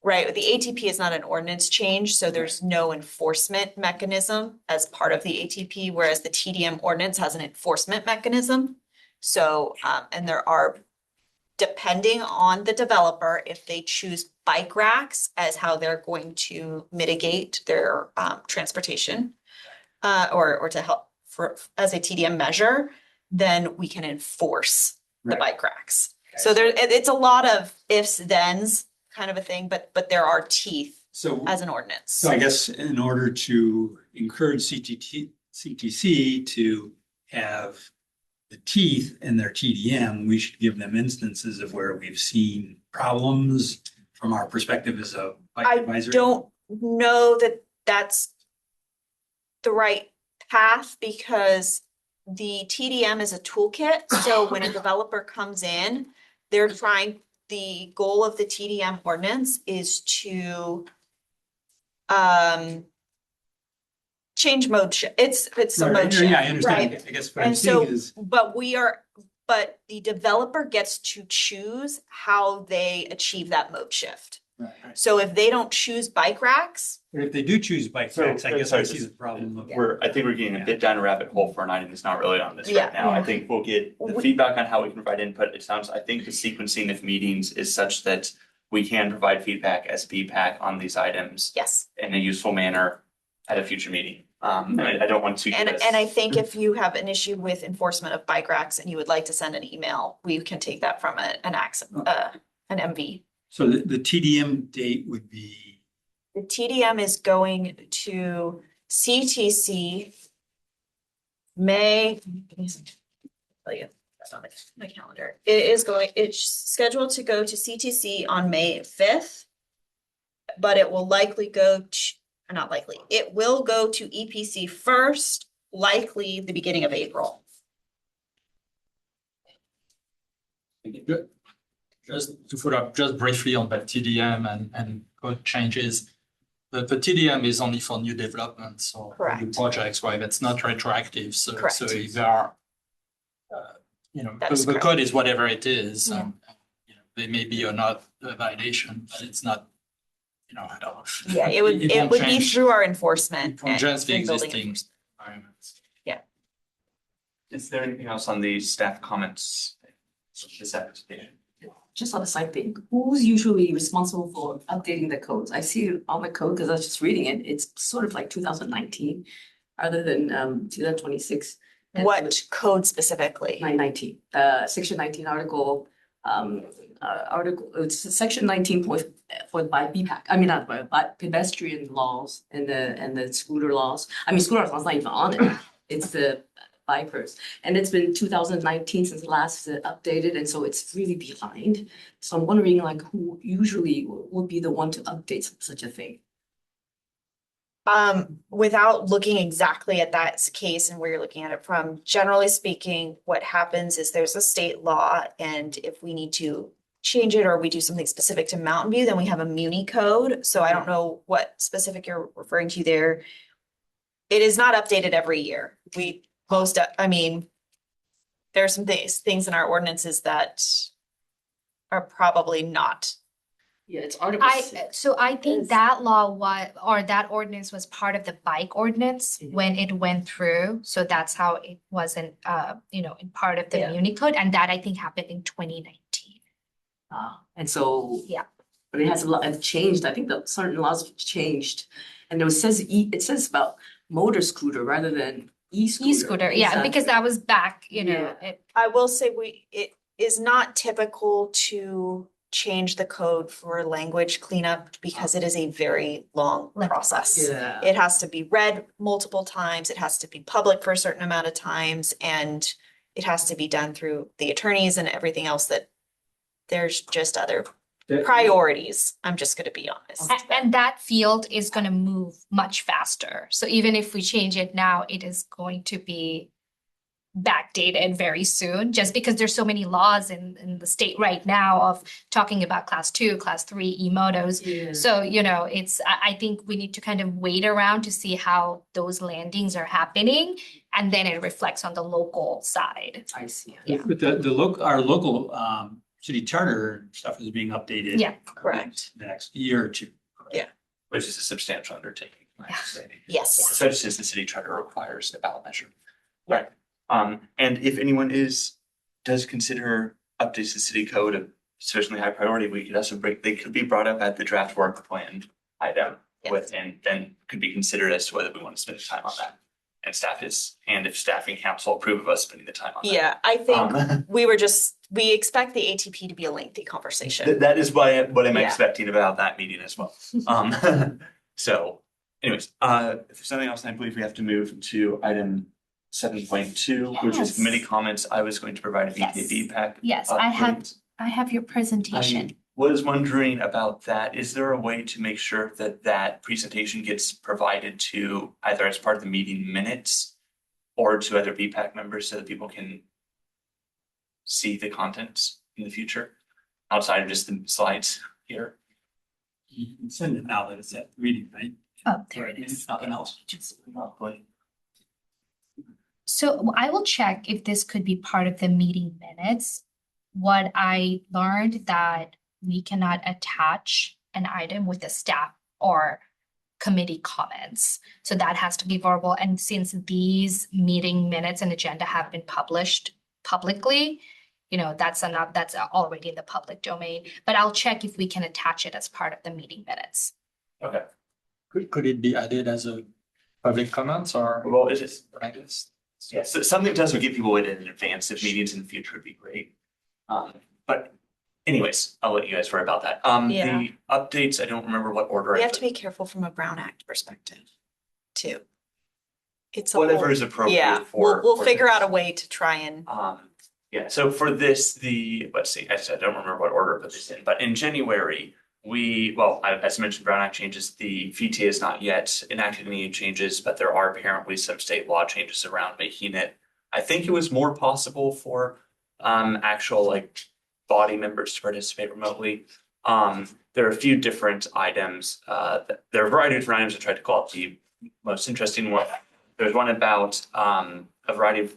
F: right, the ATP is not an ordinance change, so there's no enforcement mechanism as part of the ATP, whereas the TDM ordinance has an enforcement mechanism. So, and there are, depending on the developer, if they choose bike racks as how they're going to mitigate their transportation or to help as a TDM measure, then we can enforce the bike racks. So it's a lot of ifs, thens kind of a thing, but there are teeth as an ordinance.
B: So I guess in order to encourage CTC to have the teeth in their TDM, we should give them instances of where we've seen problems from our perspective as a bike
F: I
B: advisory.
F: don't know that that's the right path because the TDM is a toolkit. So when a developer comes in, the goal of the TDM ordinance is to change mode shift. It's a mode shift.
B: Yeah, I understand.
F: Right.
B: I guess what I'm
F: And so,
B: saying is,
F: but the developer gets to choose how they achieve that mode shift.
B: right.
F: So if they don't choose bike racks,
B: But if they do choose bike
D: So,
B: racks, I guess I
D: sorry,
B: see the problem of.
D: I think we're getting a bit down a rabbit hole for an item that's not really on this
F: Yeah.
D: right now. I think we'll get the feedback on how we can provide input. I think the sequencing of meetings is such that we can provide feedback as BPAC on these items
F: Yes.
D: in a useful manner at a future meeting. I don't want to.
F: And I think if you have an issue with enforcement of bike racks and you would like to send an email, we can take that from an MV.
B: So the TDM date would be,
F: The TDM is going to CTC May. Tell you, that's not my calendar. It's scheduled to go to CTC on May 5th. But it will likely go to, not likely, it will go to EPC first, likely the beginning of April.
C: Good. Just to follow up, just briefly on that TDM and code changes. The TDM is only for new developments or new
F: Correct.
C: projects, right? It's not retroactive. So
F: Correct.
C: if there are,
F: That is
C: the
F: correct.
C: code is whatever it is.
F: Yeah.
C: They may be or not a violation, but it's not, I don't.
F: Yeah, it would
C: won't
F: be
C: change-
F: through our enforcement.
C: It won't
F: and-
C: change the
F: and building
C: existing environments.
D: Is there anything else on the staff comments? This application?
I: Just on the side thing, who's usually responsible for updating the codes? I see it on the code because I was just reading it. It's sort of like 2019 rather than 2026.
F: What code specifically?
I: 919, section 19 article, it's section 19 for by BPAC. I mean, not by pedestrian laws and the scooter laws. I mean, scooter laws not even on it. It's the bikers, and it's been 2019 since last updated, and so it's really behind. So I'm wondering, like, who usually would be the one to update such a thing?
F: Without looking exactly at that case and where you're looking at it from, generally speaking, what happens is there's a state law, and if we need to change it or we do something specific to Mountain View, then we have a Muni code. So I don't know what specific you're referring to there. It is not updated every year. There are some things in our ordinances that are probably not.
I: Yeah, it's article
A: I think
I: Yes.
A: that that ordinance was part of the bike ordinance
I: Mhm.
A: when it went through. So that's how it wasn't, in part of the
I: Yeah.
A: Muni code, and that I think happened in 2019.
I: And so.
A: Yeah.
I: But it has a lot, it changed. I think the certain laws have changed. And it says about motor scooter rather than e-scooter.
A: E-scooter, yeah, because that was back,
I: Yeah.
F: I will say it is not typical to change the code for language cleanup because it is a very long
A: Lengthy
F: process.
I: Yeah.
F: It has to be read multiple times, it has to be public for a certain amount of times, and it has to be done through the attorneys and everything else that there's just other priorities. I'm just gonna be honest.
A: And that field is gonna move much faster. So even if we change it now, it is going to be backdated very soon, just because there's so many laws in the state right now of talking about class 2, class 3 e-motos.
I: Yeah.
A: So, I think we need to kind of wait around to see how those landings are happening, and then it reflects on the local side.
I: I see.
A: Yeah.
B: but our local city charter stuff is being updated.
A: Yeah.
F: Correct.
B: The next year or two.
D: Which is a substantial undertaking, my understanding.
F: Yes.
D: Especially since the city charter requires a ballot measure.
F: Yeah.
D: Right. And if anyone does consider updates to city code of sufficiently high priority, they could be brought up at the draft work plan item and then could be considered as to whether we want to spend time on that. And if staff and council approve of us spending the time on that.
F: Yeah, I think we expect the ATP to be a lengthy conversation.
D: That is what I'm
F: Yeah.
D: expecting about that meeting as well. So anyways, if there's nothing else, I believe we have to move to item 7.2, which is
A: Yes.
D: committee comments. I was going to provide a
A: Yes.
D: VKB pack.
A: Yes,
D: update.
A: I have your presentation.
D: I was wondering about that. Is there a way to make sure that presentation gets provided to either as part of the meeting minutes or to other BPAC members so that people can see the contents in the future outside of just the slides here?
B: You can send it now that it's at reading, right?
A: Oh, there it is.
B: Nothing else.
A: So I will check if this could be part of the meeting minutes. What I learned that we cannot attach an item with the staff or committee comments. So that has to be verbal. And since these meeting minutes and agenda have been published publicly, that's enough, that's already in the public domain, but I'll check if we can attach it as part of the meeting minutes.
D: Okay.
C: Could it be added as a public comments or?
D: Well, it is.
C: I guess.
D: Yeah, so something that doesn't get people in advance of meetings in the future would be great. But anyways, I'll let you guys worry about that.
F: Yeah.
D: The updates, I don't remember what order.
F: We
D: I
F: have to
D: put.
F: be careful from a Brown Act perspective too. It's a
D: Whatever
F: whole-
D: is appropriate
F: Yeah,
D: for.
F: we'll
D: for
F: figure
D: this.
F: out a way to try and,
D: Yeah, so for this, let's see, I don't remember what order I put this in, but in January, as mentioned, Brown Act changes, the VTA is not yet enacted any changes, but there are apparently some state law changes around making it. I think it was more possible for actual like body members to participate remotely. There are a few different items, there are a variety of different items I tried to call out the most interesting one. There's one about a variety of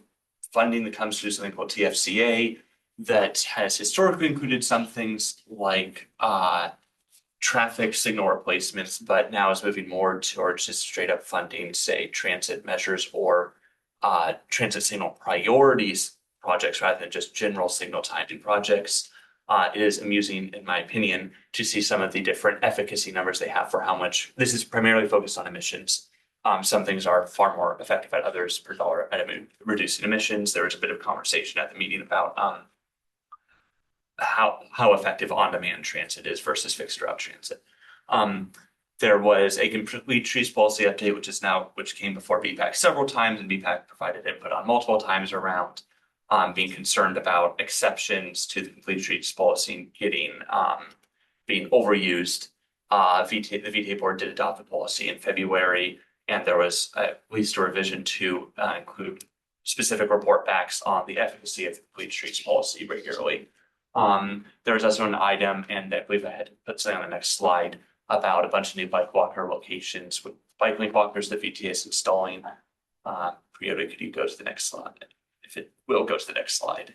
D: funding that comes through something called TFCA that has historically included some things like traffic signal replacements, but now is moving more towards just straight up funding, say, transit measures or transit signal priorities projects rather than just general signal timing projects. It is amusing, in my opinion, to see some of the different efficacy numbers they have for how much this is primarily focused on emissions. Some things are far more effective at others per dollar at reducing emissions. There was a bit of conversation at the meeting about how effective on-demand transit is versus fixed route transit. There was a complete streets policy update, which came before BPAC several times, and BPAC provided input on multiple times around being concerned about exceptions to the complete streets policy being overused. The VTA board did adopt the policy in February, and there was at least a revision to include specific report backs on the efficacy of the complete streets policy regularly. There was also an item, and I believe I had to put something on the next slide, about a bunch of new bike walker locations with bike link walkers that VTA is installing. Priota, could you go to the next slide? If it will go to the next slide.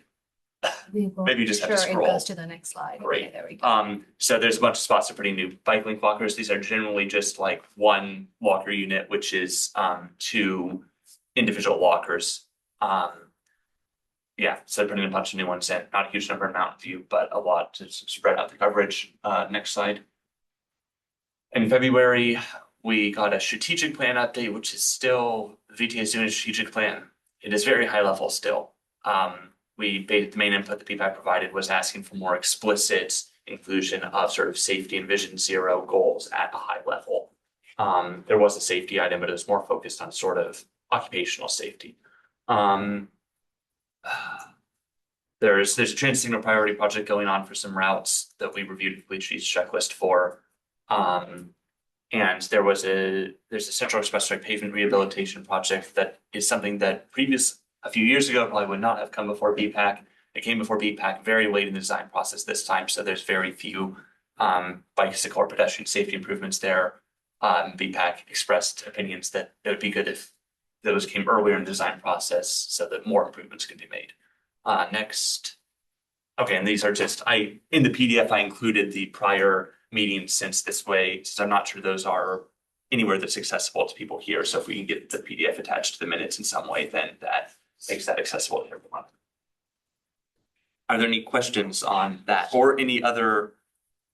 D: Maybe you just have to
A: Sure, it
D: scroll.
A: goes to the next slide.
D: Great.
A: Okay, there we go.
D: So there's a bunch of spots to putting new bike link walkers. These are generally just like one walker unit, which is two individual walkers. Yeah, so putting a bunch of new ones in, not a huge number in Mountain View, but a lot to spread out the coverage. Next slide. In February, we got a strategic plan update, which is still VTA is doing a strategic plan. It is very high level still. The main input that PPAC provided was asking for more explicit inclusion of sort of safety and vision zero goals at a high level. There was a safety item, but it was more focused on sort of occupational safety. There's a transit signal priority project going on for some routes that we reviewed the complete streets checklist for. And there's a Central Expressway pavement rehabilitation project that is something that a few years ago probably would not have come before BPAC. It came before BPAC very late in the design process this time, so there's very few bicycle or pedestrian safety improvements there. BPAC expressed opinions that it would be good if those came earlier in the design process so that more improvements could be made. Next. Okay, and these are in the PDF, I included the prior meetings since I'm not sure those are anywhere that's accessible to people here. So if we can get the PDF attached to the minutes in some way, then that makes that accessible to everyone. Are there any questions on that or any other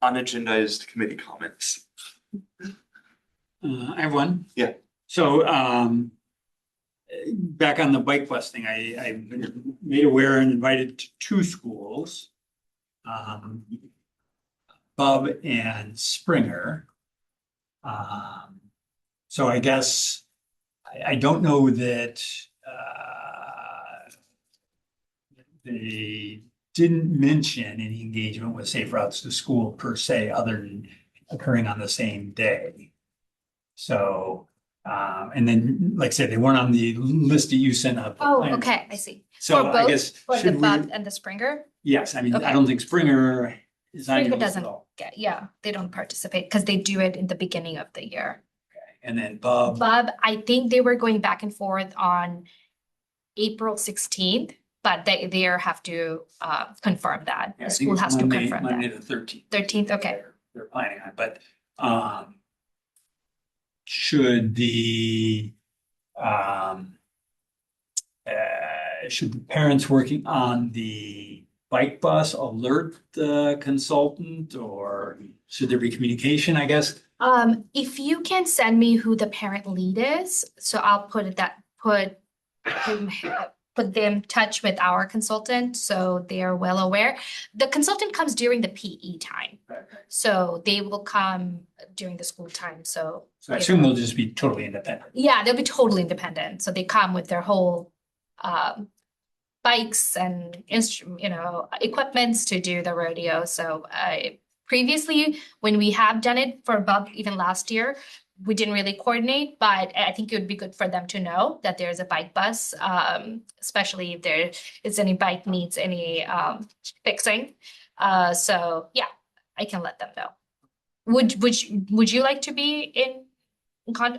D: unagendized committee comments?
B: I have one.
D: Yeah.
B: So, back on the bike bus thing, I've been made aware and invited to two schools. Bub and Springer. So I guess I don't know that they didn't mention any engagement with Safe Routes to School per se, other than occurring on the same day. So, and then, like I said, they weren't on the list that you sent out.
A: Oh, okay, I see.
B: So
A: For
B: I
A: both,
B: guess,
A: for the
B: should we,
A: Bub and the Springer?
B: yes, I mean,
A: Okay.
B: I don't think Springer is on
A: Springer
B: your list
A: doesn't
B: at all.
A: they don't participate because they do it in the beginning of the year.
B: And then Bub,
A: Bub, I think they were going back and forth on April 16th, but they have to confirm that.
B: yeah,
A: The
B: I think
A: school
B: it's
A: has to
B: Monday,
A: confirm
B: Monday
A: that.
B: the 13th.
A: 13th, okay.
B: They're planning on, but should the parents working on the bike bus alert the consultant, or should there be communication, I guess?
A: If you can send me who the parent lead is, so I'll put them in touch with our consultant, so they are well aware. The consultant comes during the PE time, so they will come during the school time, so.
B: So I assume they'll just be totally independent.
A: Yeah, they'll be totally independent, so they come with their whole, bikes and equipments to do the rodeo, so previously, when we have done it for about even last year, we didn't really coordinate, but I think it would be good for them to know that there's a bike bus, especially if there is any bike needs any fixing. So yeah, I can let them know. Would you like to be in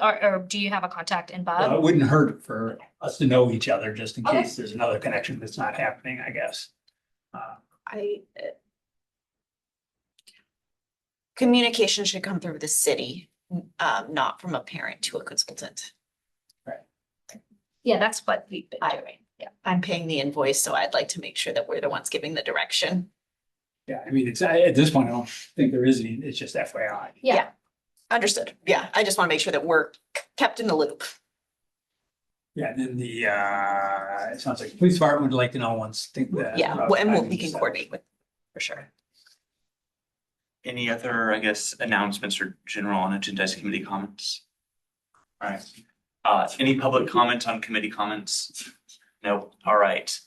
A: or do you have a contact in Bob?
B: It wouldn't hurt for us to know each other, just in case there's another connection that's not happening, I guess.
F: Communication should come through the city, not from a parent to a consultant.
A: Yeah, that's what we've been doing. Yeah.
F: I'm paying the invoice, so I'd like to make sure that we're the ones giving the direction.
B: Yeah, I mean, it's, at this point, I don't think there is any, it's just FYI.
A: Yeah.
F: Understood. Yeah, I just want to make sure that we're kept in the loop.
B: Yeah, then it sounds like the police department would like to know once.
F: Yeah, and we can coordinate with, for sure.
D: Any other, I guess, announcements or general on agendized committee comments? All right. Any public comment on committee comments? No. All right.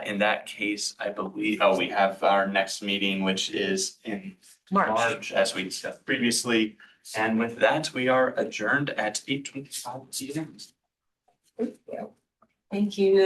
D: In that case, I believe, we have our next meeting, which is in March, as we discussed previously. And with that, we are adjourned at 8:25 p.m.
F: Thank you.